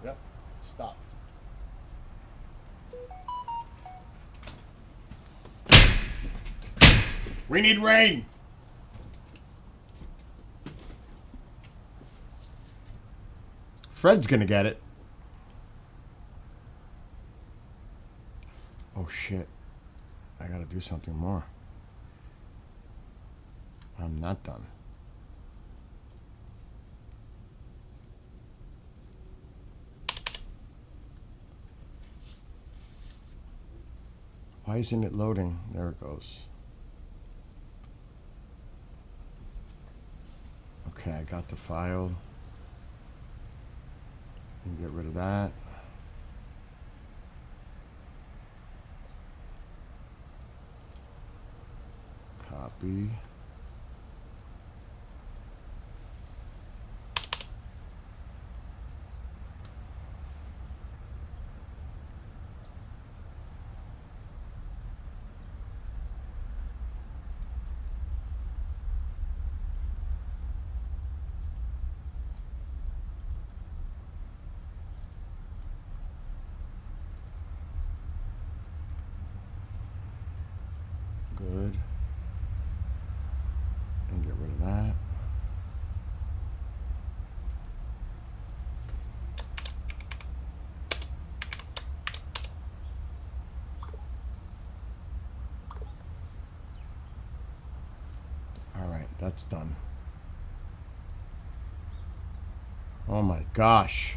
Yep, it stopped. We need rain! Fred's gonna get it. Oh shit. I gotta do something more. I'm not done. Why isn't it loading? There it goes. Okay, I got the file. Get rid of that. Copy. Good. And get rid of that. Alright, that's done. Oh my gosh.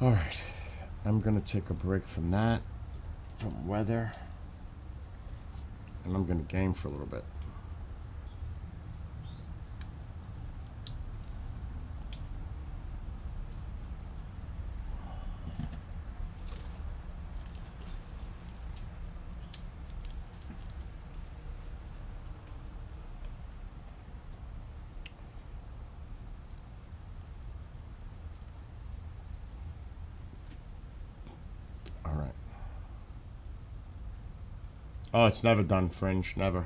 Alright, I'm gonna take a break from that, from weather, and I'm gonna game for a little bit. Alright. Oh, it's never done, Fringe. Never.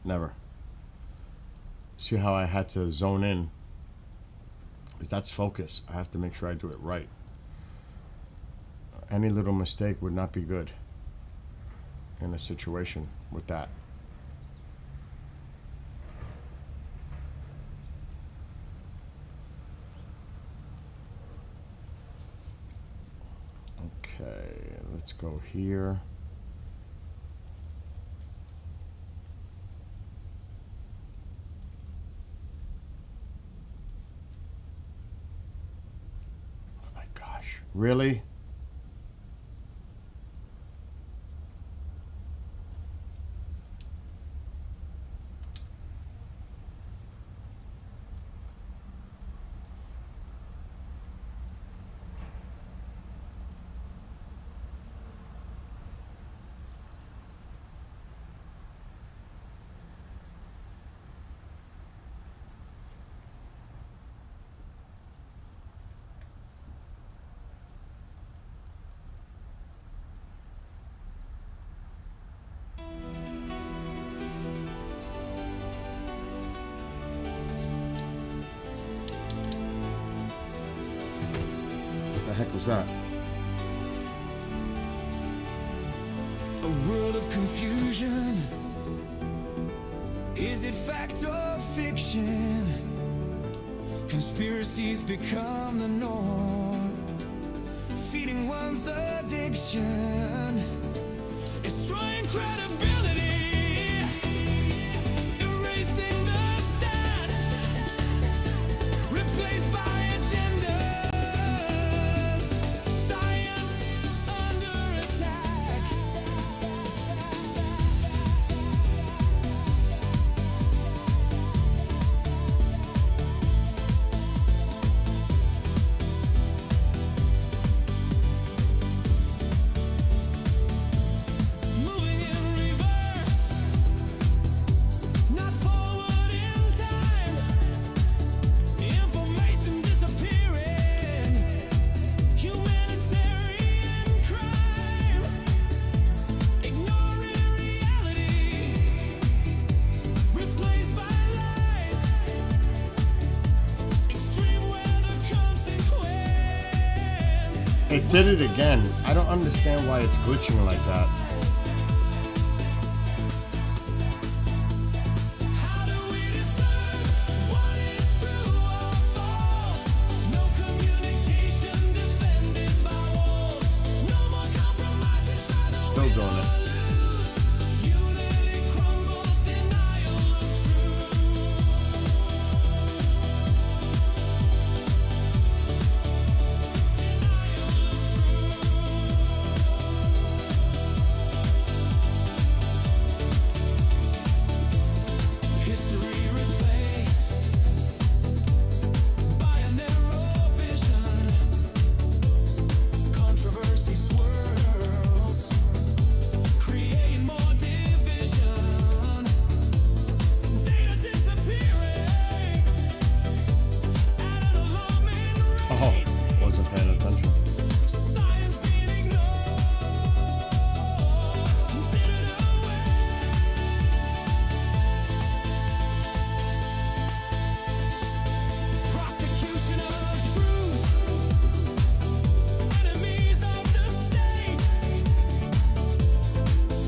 Never. See how I had to zone in? Because that's focus. I have to make sure I do it right. Any little mistake would not be good in a situation with that. Okay, let's go here. Oh my gosh, really? heck was that? A world of confusion. Is it fact or fiction? Conspiracies become the norm, feeding one's addiction, destroying credibility, erasing the stats, replaced by agendas, science under attack. Moving in reverse, not forward in time. Information disappearing, humanitarian crime, ignoring reality, replaced by lies, extreme weather consequence. It did it again. I don't understand why it's glitching like that. How do we discern what is true or false? No communication defended by walls. No more compromise inside the Still doing it. unity crumbles, denial of truth. History replaced by a narrow vision. Controversy swirls, creating more division. Data disappearing at an alarming Oh, rate. wasn't paying attention. Science being ignored, considered a prosecution of truth, enemies of the state,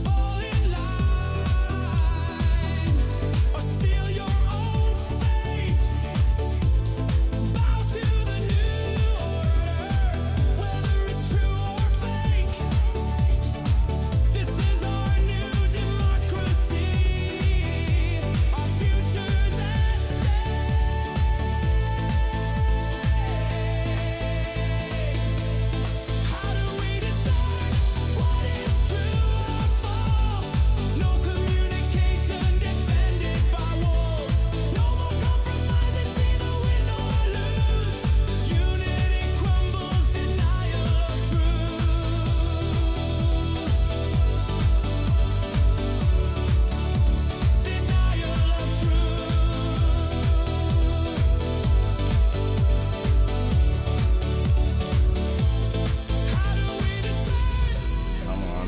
fall in line, or seal your own fate, bow to the new order, whether it's true or fake. This is our new democracy, our future's at stake. How do we decide what is true or false? No communication defended by walls. No more compromise, it's either win or lose. Unity crumbles, denial of truth. Denial of truth. How do we decide? Come on.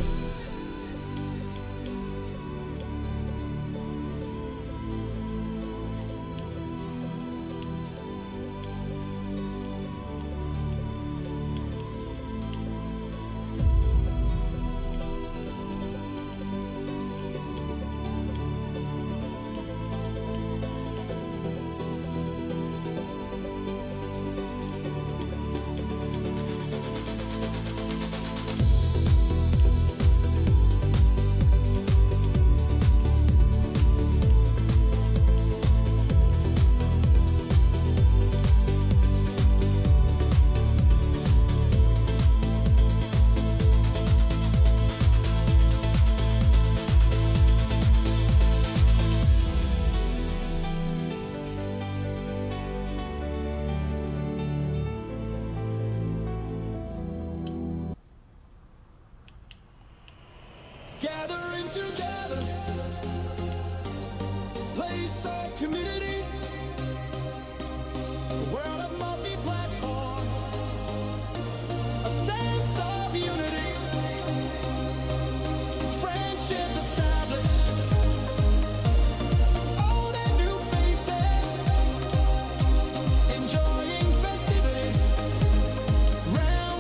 Gathering together, place of community, a world of multi-platforms, a sense of unity, friendships established, old and new faces, enjoying festivities, round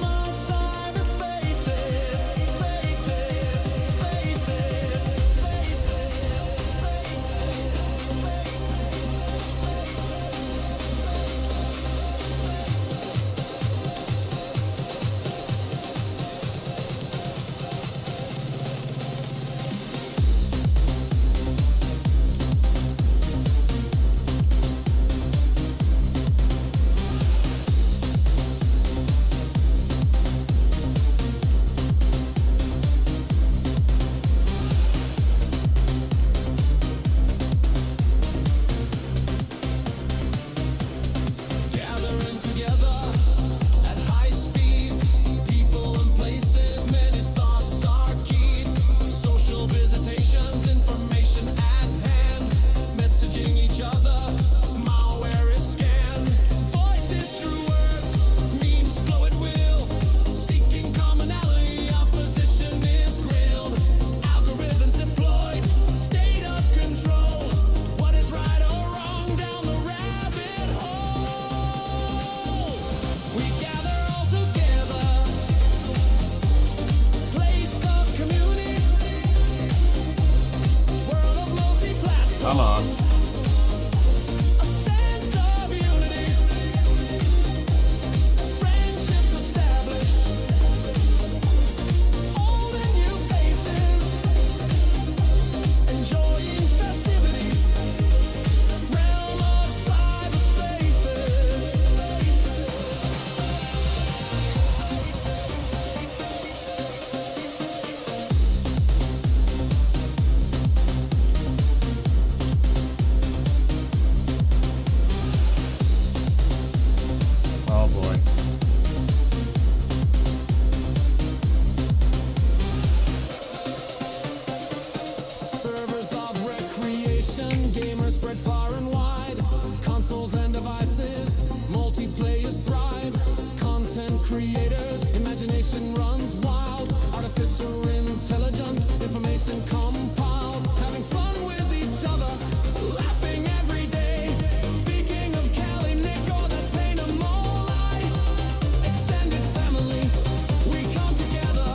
creators, imagination runs wild. Artificial intelligence, information compiled. Having fun with each other, laughing every day. Speaking of Cali, Nick, or that paint a mole. Extended family, we come together.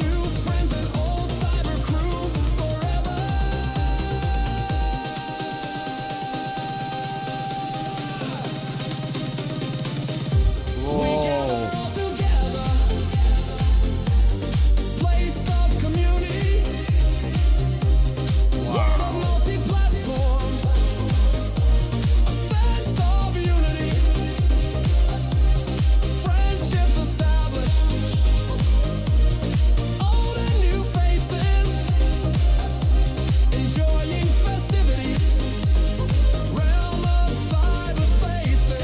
New friends and old cyber crew forever. We gather all together. Place of community. World of multi-platforms. A sense of unity. Friendships established. Old and new faces. Enjoying festivities. Realm of cyberspaces.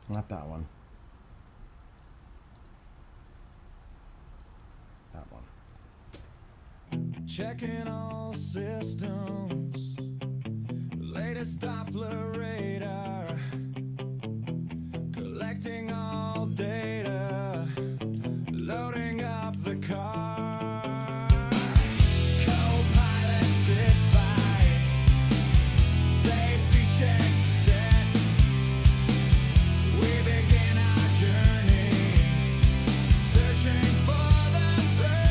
Not that one. That one. Checking all systems. Latest Doppler radar. Collecting all data. Loading up the car. Co-pilot sits by. Safety check set. We begin our journey. Searching for the threats.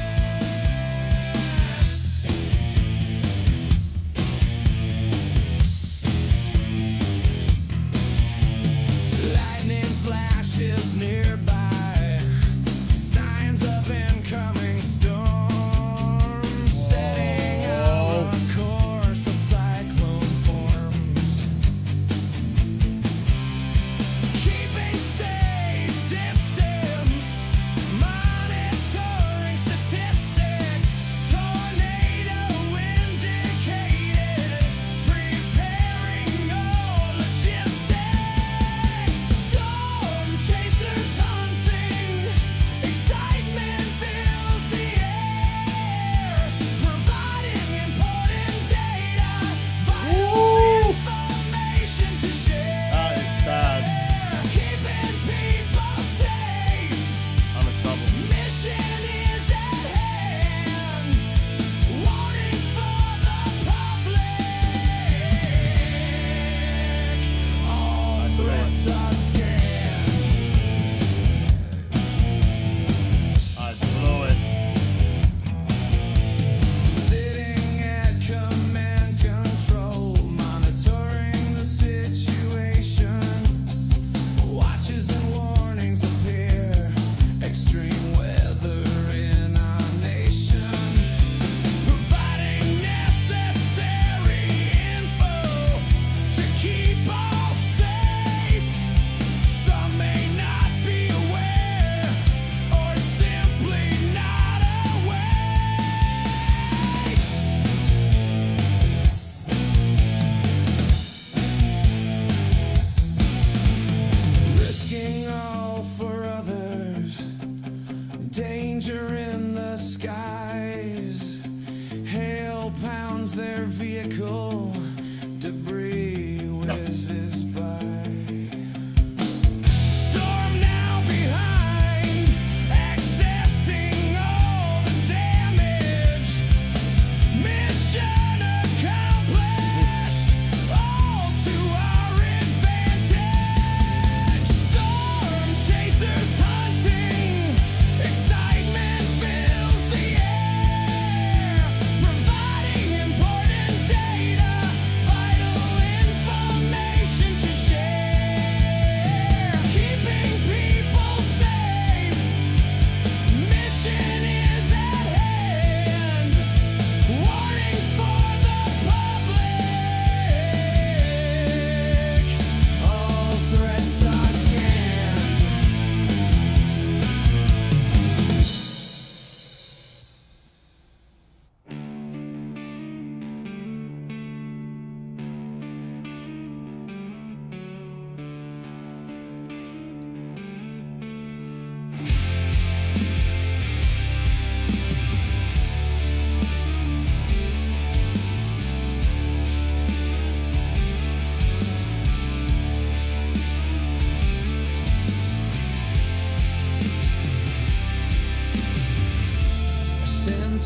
Lightning flashes nearby. Signs of incoming storm. Setting our course, a cyclone forms. Keeping safe distance, monitoring statistics, tornado indicated, preparing all logistics, storm chasers hunting, excitement fills the air, providing important data, vital information to share. That is bad. Keeping people safe. I'm in trouble. Mission is at hand. Warnings for the public. All threats are scanned. I blew it. Sitting at command control, monitoring the situation. Watches and warnings appear. Extreme weather in our nation. Providing necessary info to keep all safe.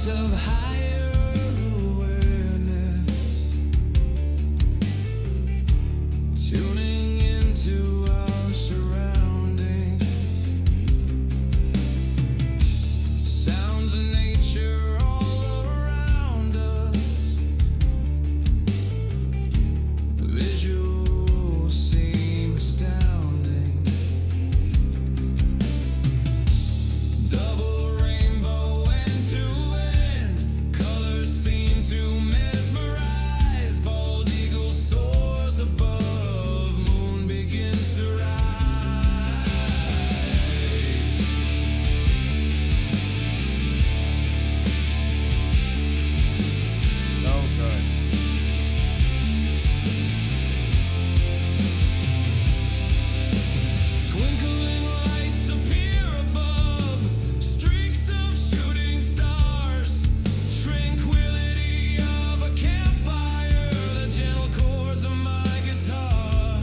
sense of higher awareness, tuning into our surroundings, sounds of nature all around us, visuals seem astounding, double rainbow end to end, colors seem to mesmerize, bald eagle soars above, moon begins to rise. So good. Twinkling lights appear above, streaks of shooting stars, tranquility of a campfire, the gentle chords of my guitar.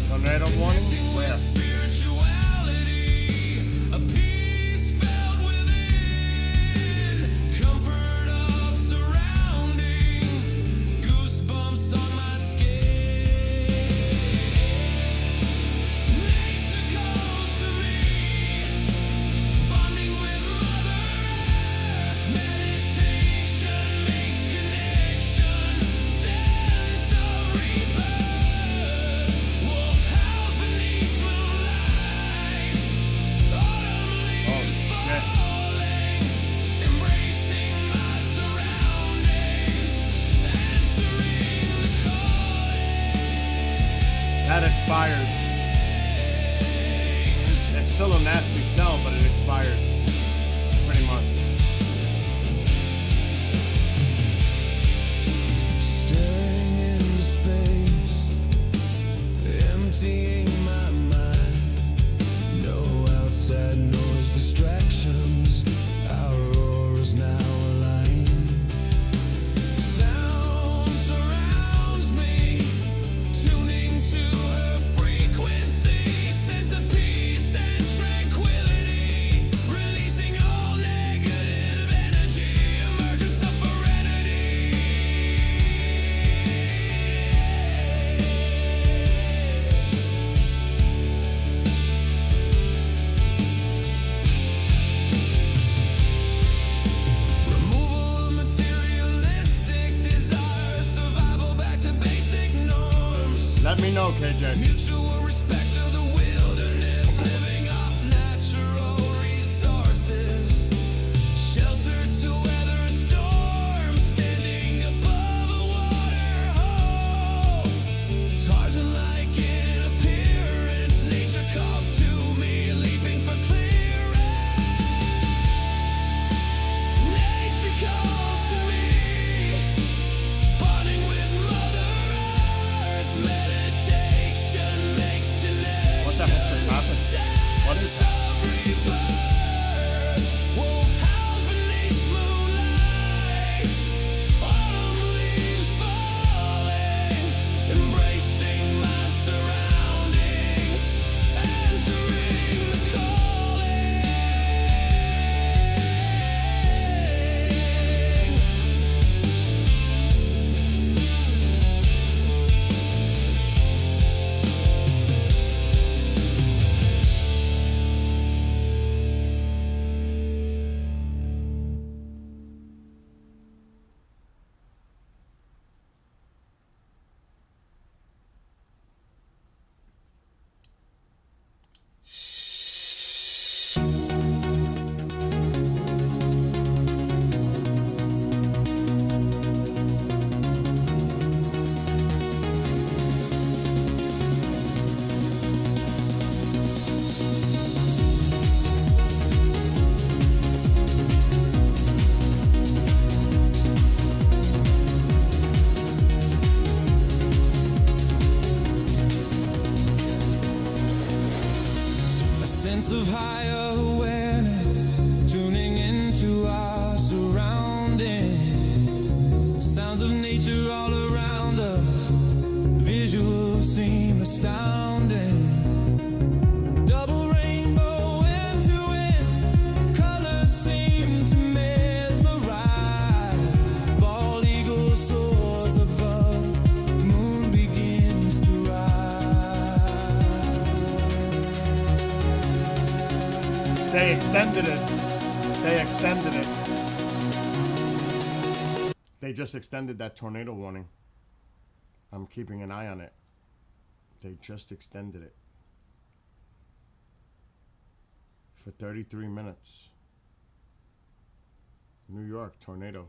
Tornado warning? Connecting with Where? spirituality, a peace felt within, comfort of surroundings, goosebumps on my skin. Nature calls to me, bonding with Mother Earth, meditation makes connection, sense of rebirth. Wolf howls beneath moonlight, autumn leaves shit. falling, embracing my surroundings, answering the calling. That expired. It's still a nasty cell, but it expired. Pretty much. Staring into space, emptying my mind. No outside noise, distractions. Our auras now aligned. Sound surrounds me, tuning to her frequency. Sense of peace and tranquility, releasing all negative energy. Emergence of removal of materialistic desire, survival back to basic norms. Let me know, KJ. Mutual respect of the wilderness, living off natural resources. Shelter to weather a storm, standing above a water hole. Tarzan-like in appearance, nature calls to me, leaping for clearance. Nature calls to me, bonding with Mother Earth, meditation makes connection. What the heck is happening? What is that? Sense of rebirth. Wolf howls beneath moonlight, autumn leaves falling, embracing my surroundings, answering the calling. Sense of higher awareness, tuning into our surroundings. Sounds of nature all around us, visuals seem astounding. Double rainbow end to end, colors seem to mesmerize. They extended it. They extended it. They just extended that tornado warning. I'm keeping an eye on it. They just extended it for 33 minutes. New York tornado.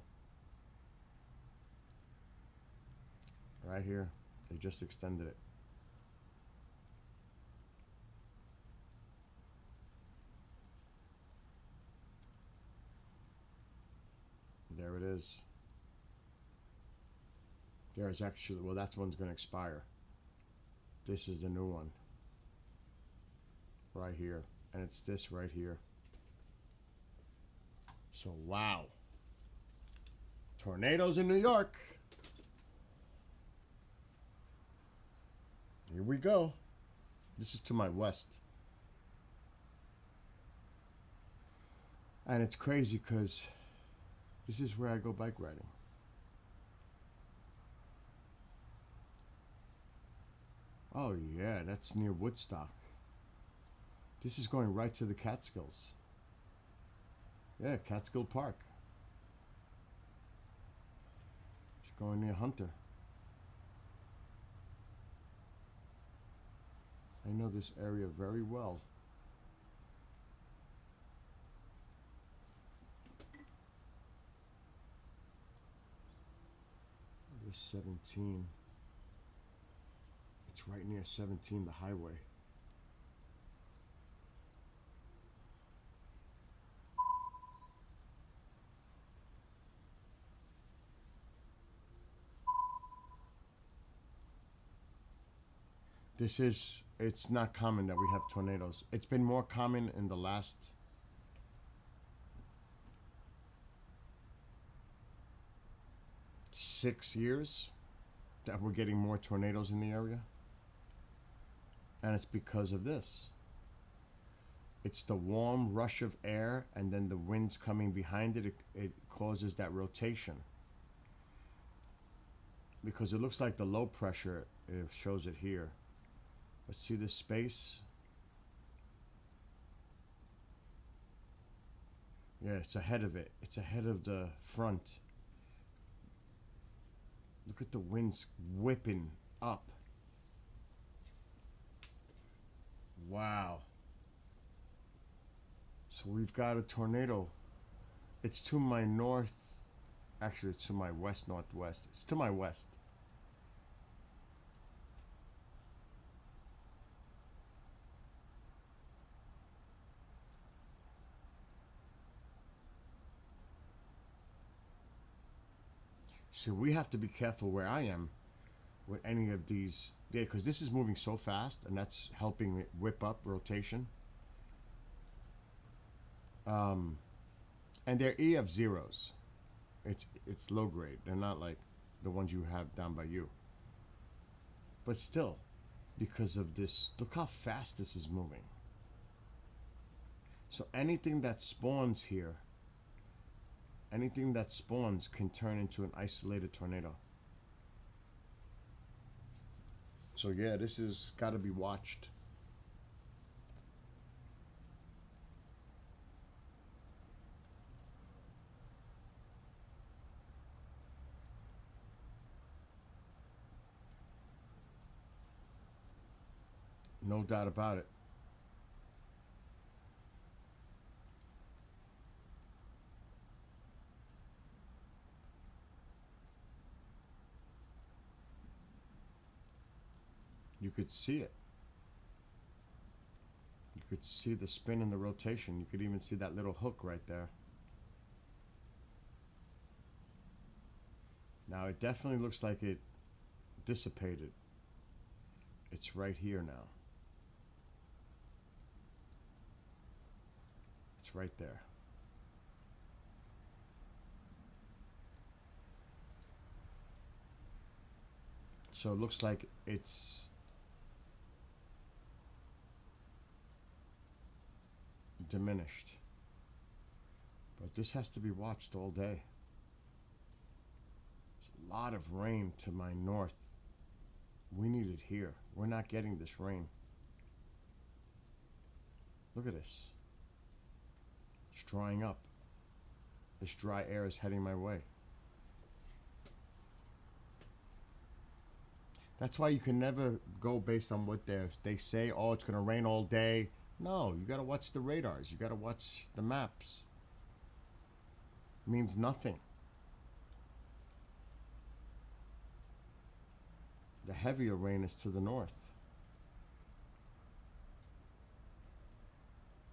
Right here. They just extended it. There it is. There's actually, well, that one's going to expire. This is the new one. Right here. And it's this right here. So, wow. Tornadoes in New York. Here we go. This is to my west. And it's crazy because this is where I go bike riding. Oh yeah, that's near Woodstock. This is going right to the Catskills. Yeah, Catskill Park. It's going near Hunter. I know this area very well. This 17. It's right near 17, the highway. It's not common that we have tornadoes. It's been more common in the last six years that we're getting more tornadoes in the area. And it's because of this. It's the warm rush of air and then the winds coming behind it. It causes that rotation. Because it looks like the low pressure, it shows it here. But see this space? Yeah, it's ahead of it. It's ahead of the front. Look at the winds whipping up. Wow. So we've got a tornado. It's to my north. Actually, it's to my west, northwest. It's to my west. So we have to be careful where I am with any of these. Yeah, because this is moving so fast, and that's helping it whip up rotation. And they're EF zeros. It's low grade. They're not like the ones you have down by you. But still, because of this, look how fast this is moving. So anything that spawns here, anything that spawns can turn into an isolated tornado. So yeah, this has got to be watched. No doubt about it. You could see it. You could see the spin and the rotation. You could even see that little hook right there. Now it definitely looks like it dissipated. It's right here now. It's right there. So it looks like it's diminished. But this has to be watched all day. There's a lot of rain to my north. We need it here. We're not getting this rain. Look at this. It's drying up. This dry air is heading my way. That's why you can never go based on what they say. Oh, it's going to rain all day. No, you got to watch the radars. You got to watch the maps. It means nothing. The heavier rain is to the north.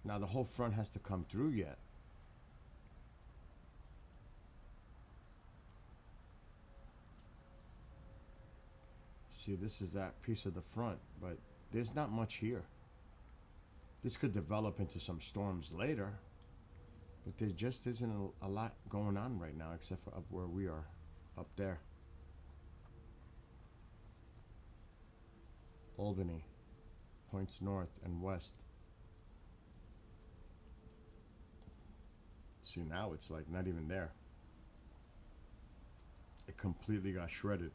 Now the whole front has to come through yet. See, this is that piece of the front, but there's not much here. This could develop into some storms later, but there just isn't a lot going on right now except for up where we are, up there. Albany points north and west. See, now it's like not even there. It completely got shredded,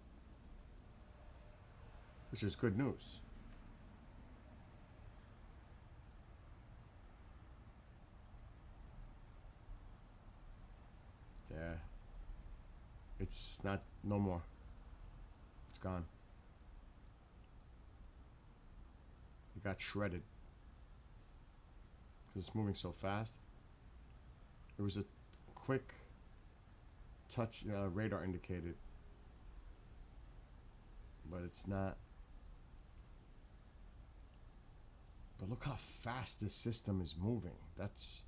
which is good news. Yeah. It's not, no more. It's gone. It got shredded. Because it's moving so fast. There was a quick touch, radar indicated. But it's not. But look how fast this system is moving. That's.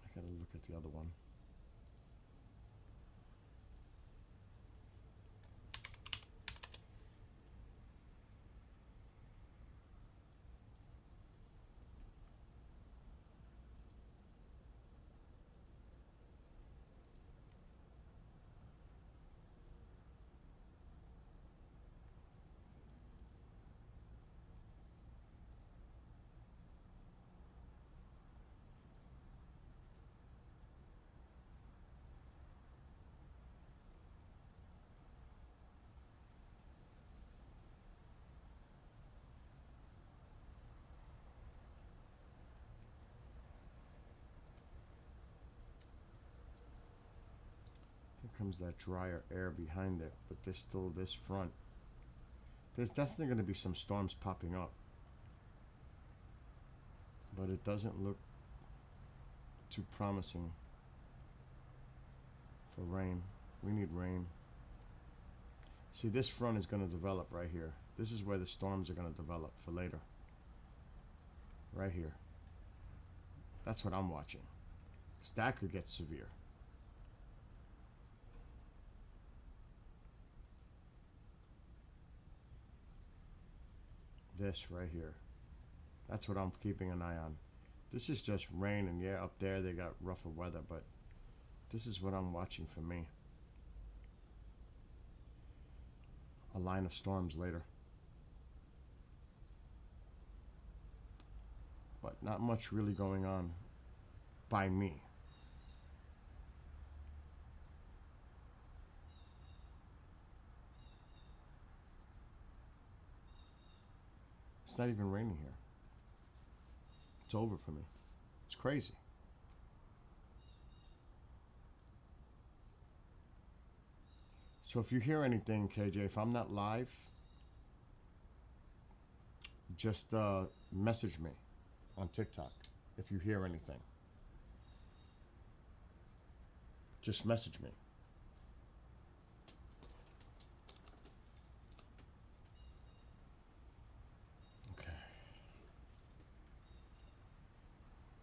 I gotta look at the other one. Here comes that drier air behind it, but there's still this front. There's definitely going to be some storms popping up, but it doesn't look too promising for rain. We need rain. See, this front is going to develop right here. This is where the storms are going to develop for later. Right here. That's what I'm watching. 'Cause that could get severe. This right here. That's what I'm keeping an eye on. This is just rain, and yeah, up there they got rougher weather, but this is what I'm watching for me. A line of storms later. But not much really going on by me. It's not even raining here. It's over for me. It's crazy. So if you hear anything, KJ, if I'm not live, just message me on TikTok if you hear anything. Just message me. Okay.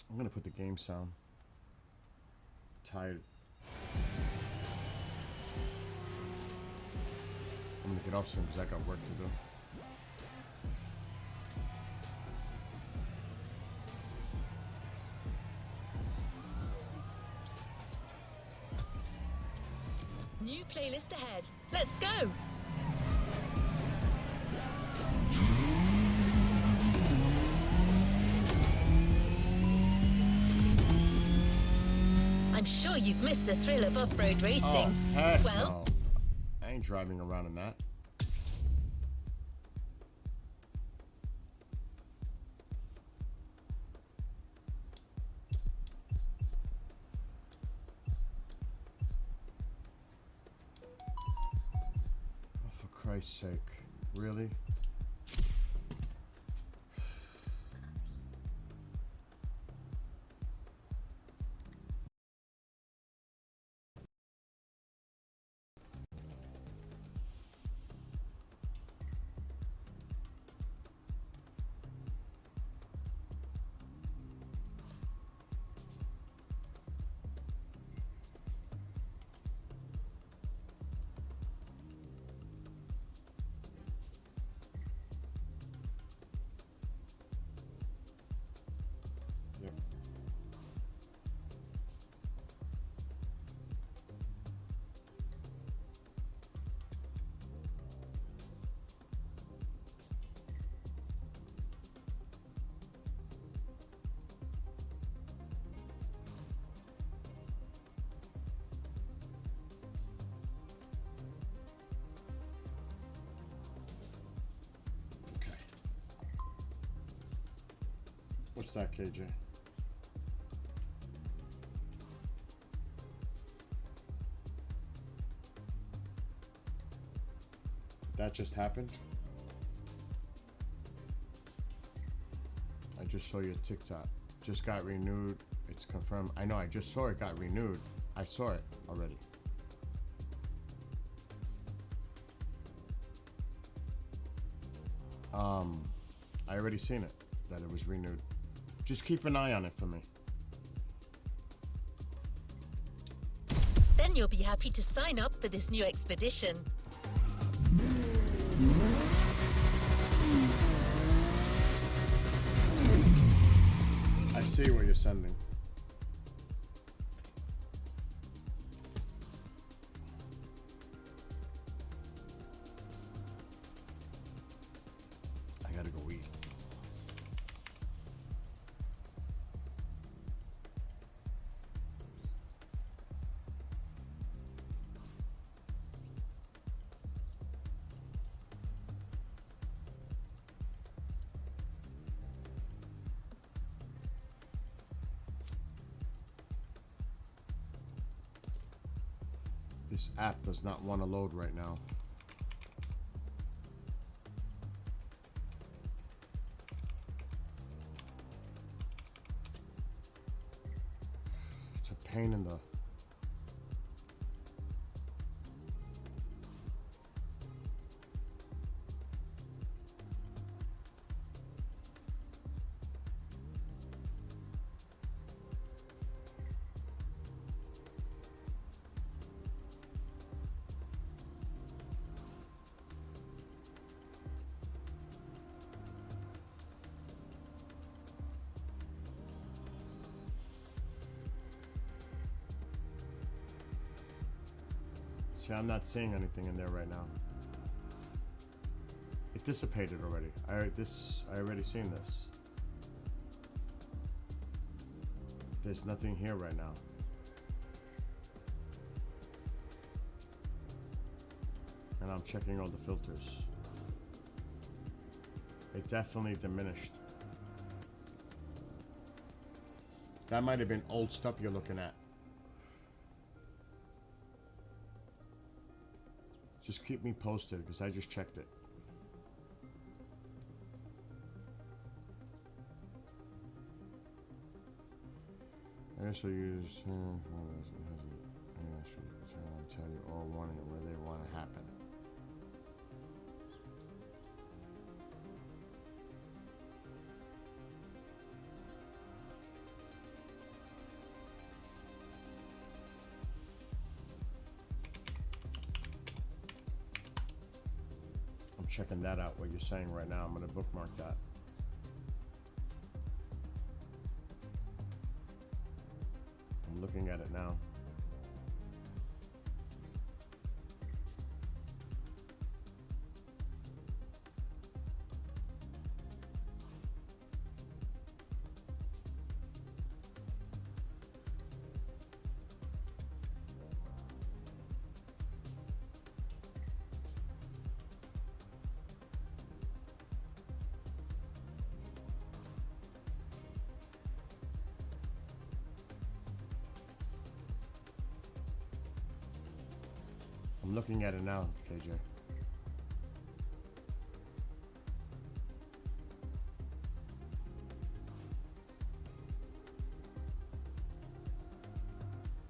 I'm gonna put the game sound. Tired. I'm gonna get off soon because I got work to do. New playlist ahead. Let's go! I'm sure you've missed the thrill of off-road racing. Oh, heck Well, no. ain't driving around in that. Oh, for Christ's sake. Really? Yep. Okay. What's that, KJ? That just happened? I just saw your TikTok. Just got renewed. It's confirmed. I know, I just saw it got renewed. I saw it already. I already seen it, that it was renewed. Just keep an eye on it for me. Then you'll be happy to sign up for this new expedition. I see what you're sending. I gotta go eat. This app does not want to load right now. It's a pain in the... See, I'm not seeing anything in there right now. It dissipated already. I already seen this. There's nothing here right now. And I'm checking all the filters. It definitely diminished. That might have been old stuff you're looking at. Just keep me posted because I just checked it. I guess I use tell you all wanting it where they want to happen. Checking that out, what you're saying right now. I'm going to bookmark that. I'm looking at it now. I'm looking at it now, KJ.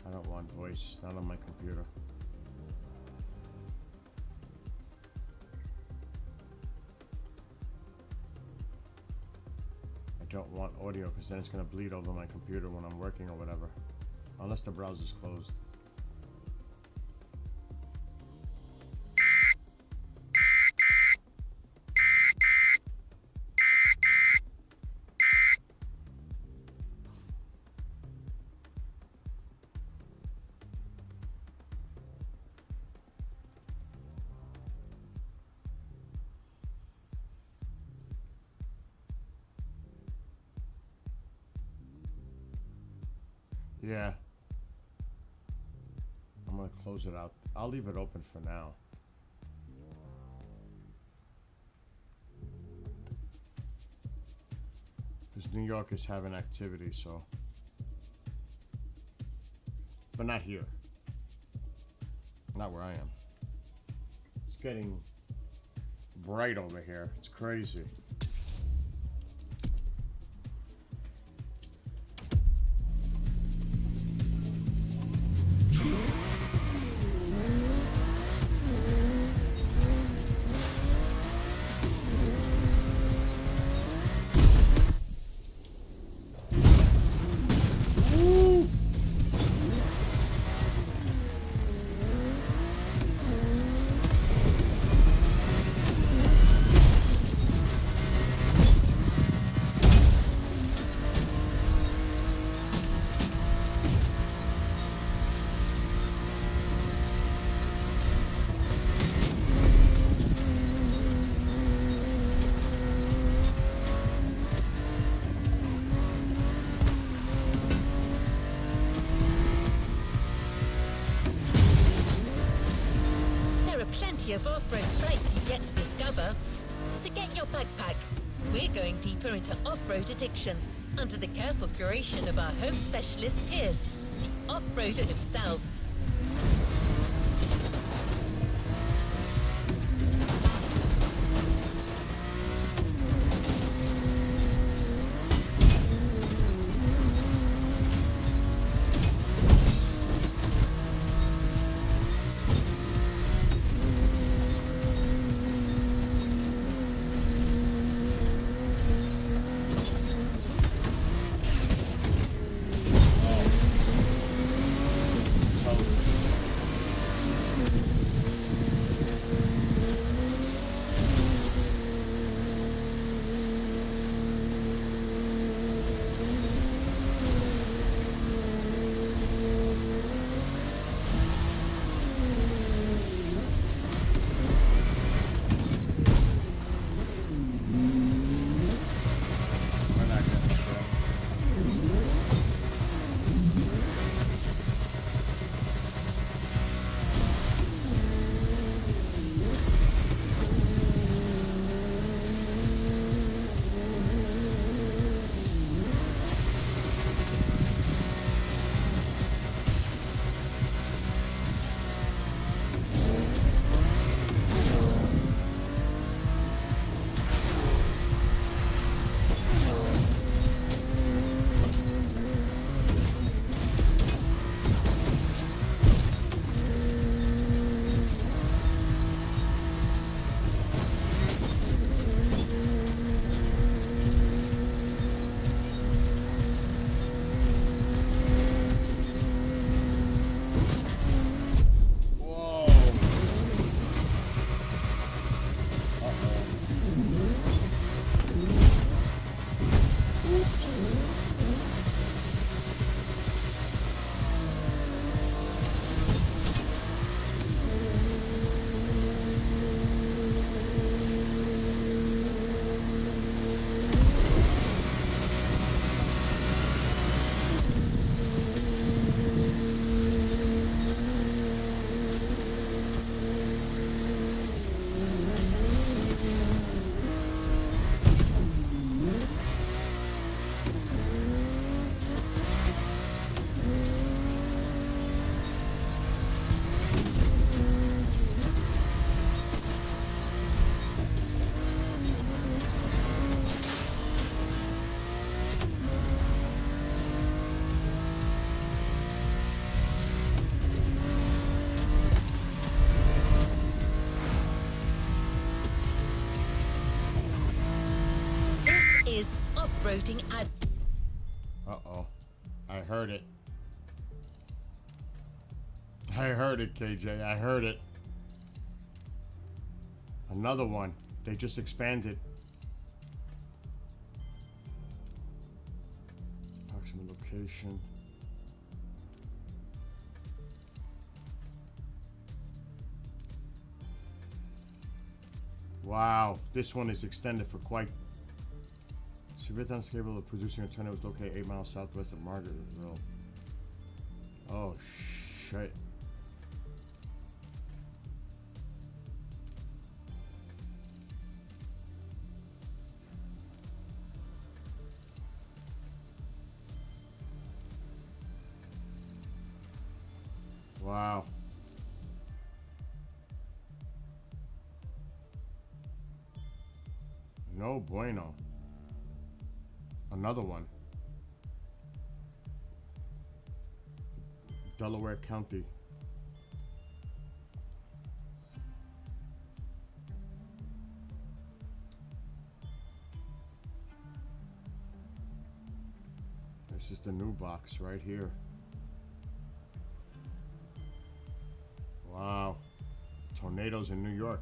I don't want voice, not on my computer. I don't want audio because then it's going to bleed over my computer when I'm working or whatever. Unless the browser's closed. Yeah. I'm gonna close it out. I'll leave it open for now. Because New York is having activity, so. But not here. Not where I am. It's getting bright over here. It's crazy. There are plenty of off-road sites you get to discover. So get your backpack. We're going deeper into off-road addiction under the careful curation of our home specialist Pierce, the off-roader himself. Tell off-roading ad. Uh-oh. I heard it. I heard it, KJ. I heard it. Another one. They just expanded. Approximate location. Wow, this one is extended for quite. Severe is capable of producing a tornado located 8 miles southwest of Margaretville. Oh shit. Wow. No bueno. Another one. Delaware County. This is the new box right here. Wow. Tornadoes in New York.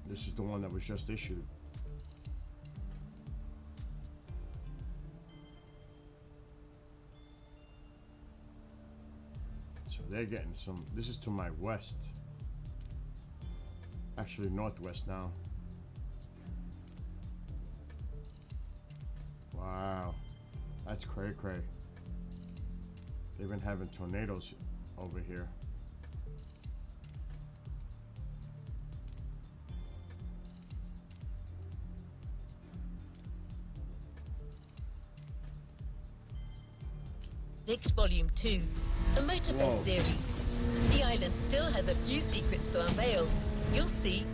This is the one that was just issued. So they're getting some. This is to my west. Actually, northwest now. Wow. That's cray cray. They've been having tornadoes over here. Vix Volume 2, a Motorfest Whoa. series. The island still has a few secrets to unveil. You'll see.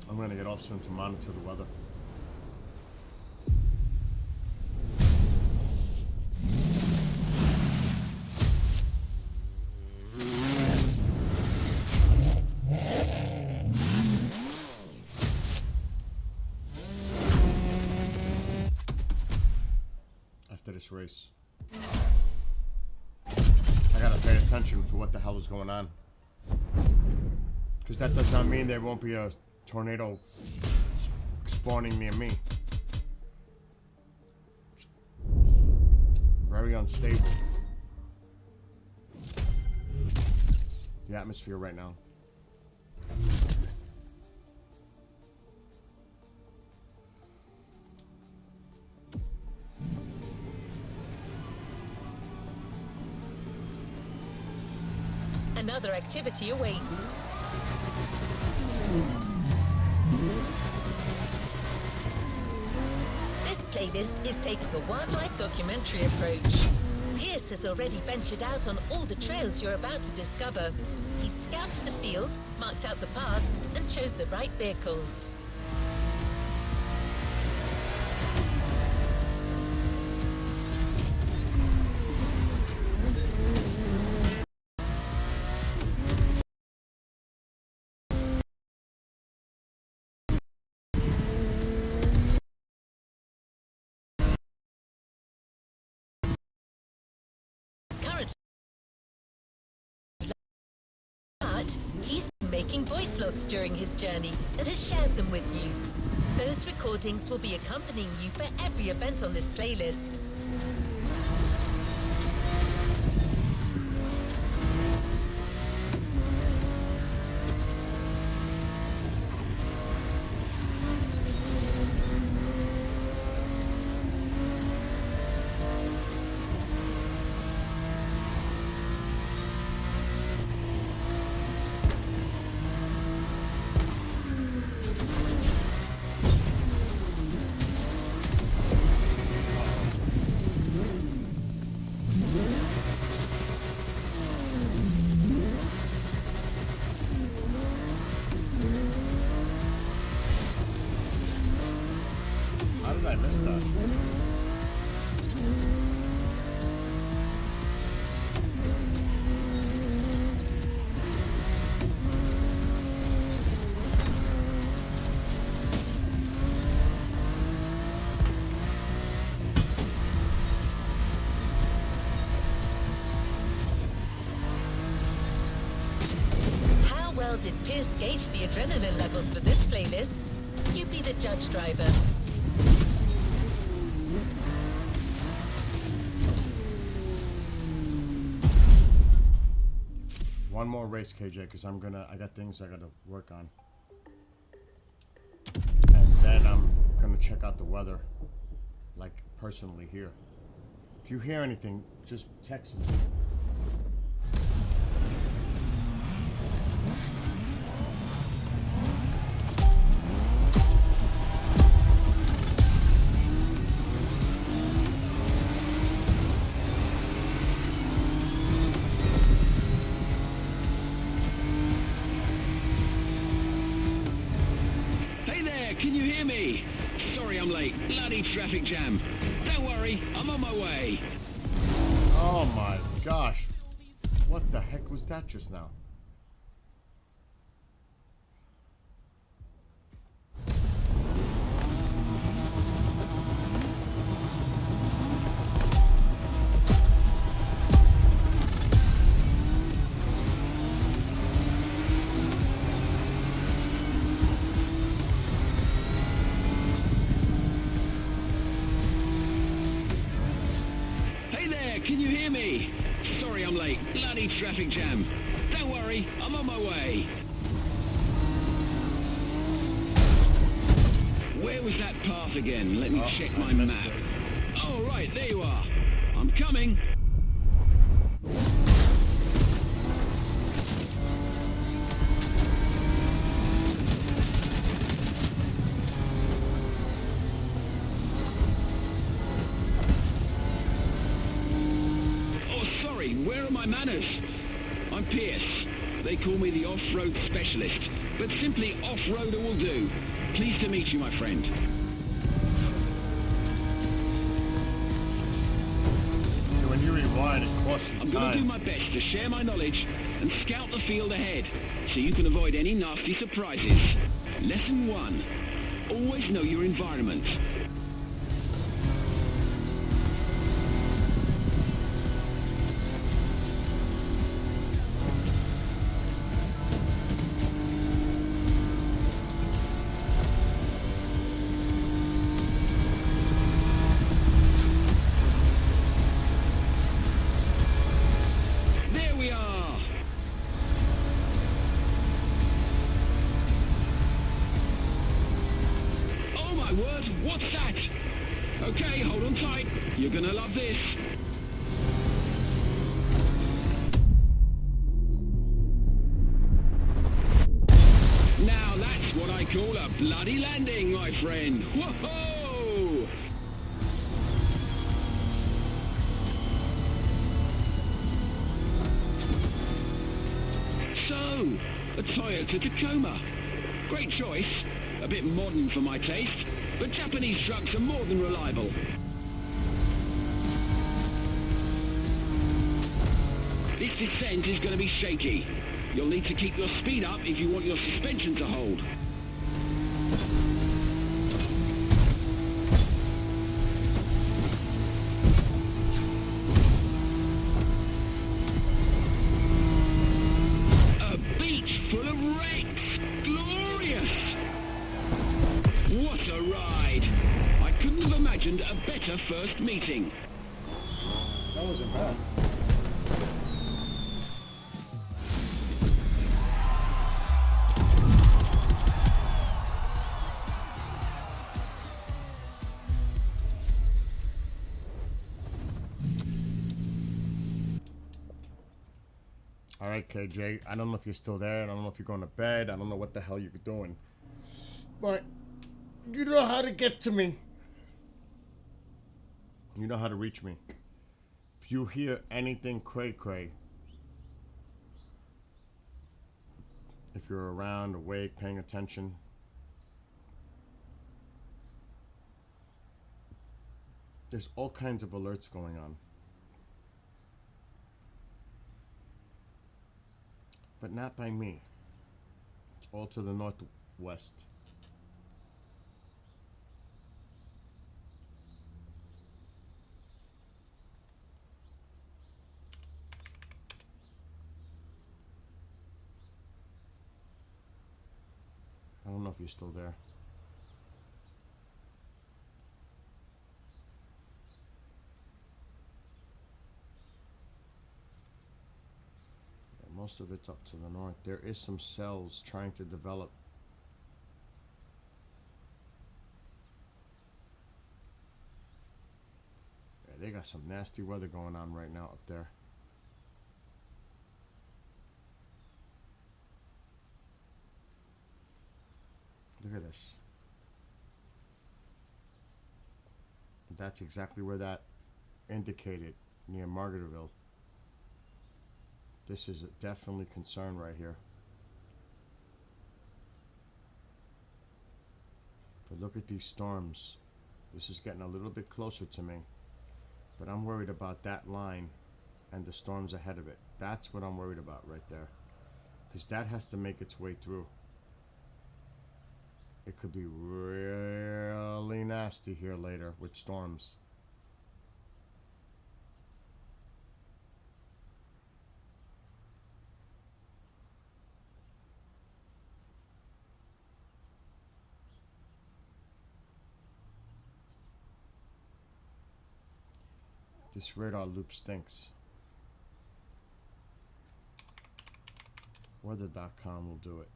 I'm gonna get off soon to monitor the weather. After this race, I gotta pay attention to what the hell is going on. Because that does not mean there won't be a tornado spawning near me. Very unstable. The atmosphere right now. Another activity awaits. This playlist is taking a wildlife documentary approach. Pierce has already ventured out on all the trails you're about to discover. He scouted the field, marked out the paths, and chose the right vehicles. But he's been making voice logs during his journey and has shared them with you. Those recordings will be accompanying you for every event on this playlist. start. How well did Pierce gauge the adrenaline levels for this playlist? You be the judge, driver. One more race, KJ, because I got things I gotta work on. And then I'm gonna check out the weather, like personally here. If you hear anything, just text me. Hey there, can you hear me? Sorry I'm late. Bloody traffic jam. Don't worry, I'm on my way. Oh my gosh. What the heck was that just now? Hey there, can you hear me? Sorry I'm late. Bloody traffic jam. Don't worry, I'm on my way. Where was that path again? Let me check my map. Oh, right, there you are. I'm coming. Oh, sorry, where are my manners? I'm Pierce. They call me the off-road specialist, but simply off-roader will do. Pleased to meet you, my friend. When you rewind, it costs you I'm going to do time. my best to share my knowledge and scout the field ahead, so you can avoid any nasty surprises. Lesson 1. Always know your environment. There we are. Oh my word, what's that? Okay, hold on tight. You're gonna love this. Now that's what I call a bloody landing, my friend. Whoa! So, a Toyota Tacoma. Great choice. A bit modern for my taste, but Japanese trucks are more than reliable. This descent is going to be shaky. You'll need to keep your speed up if you want your suspension to hold. A beach full of wrecks! Glorious! What a ride! I couldn't have imagined a better first meeting. That wasn't bad. All right, KJ. I don't know if you're still there. I don't know if you're going to bed. I don't know what the hell you're doing. But you know how to get to me. You know how to reach me. If you hear anything cray-cray, if you're around, awake, paying attention, There's all kinds of alerts going on. But not by me. It's all to the northwest. I don't know if you're still there. Most of it's up to the north. There is some cells trying to develop. Yeah, they got some nasty weather going on right now up there. Look at this. That's exactly where that indicated, near Margaretville. This is definitely concern right here. But look at these storms. This is getting a little bit closer to me. But I'm worried about that line and the storms ahead of it. That's what I'm worried about right there. Because that has to make its way through. It could be really nasty here later with storms. This radar loop stinks. Weather.com will do it.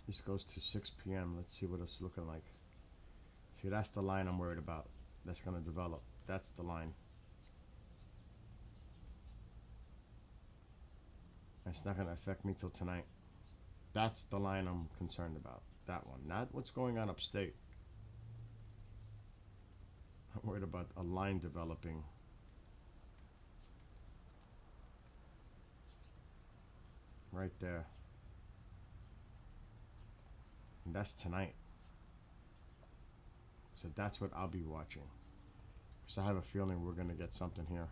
This goes to 6 p.m. Let's see what it's looking like. See, that's the line I'm worried about. That's going to develop. That's the line. That's not going to affect me till tonight. That's the line I'm concerned about. That one. Not what's going on upstate. I'm worried about a line developing. Right there. And that's tonight. So that's what I'll be watching. Because I have a feeling we're going to get something here.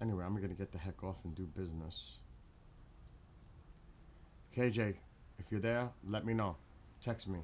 Anyway, I'm going to get the heck off and do business. KJ, if you're there, let me know. Text me.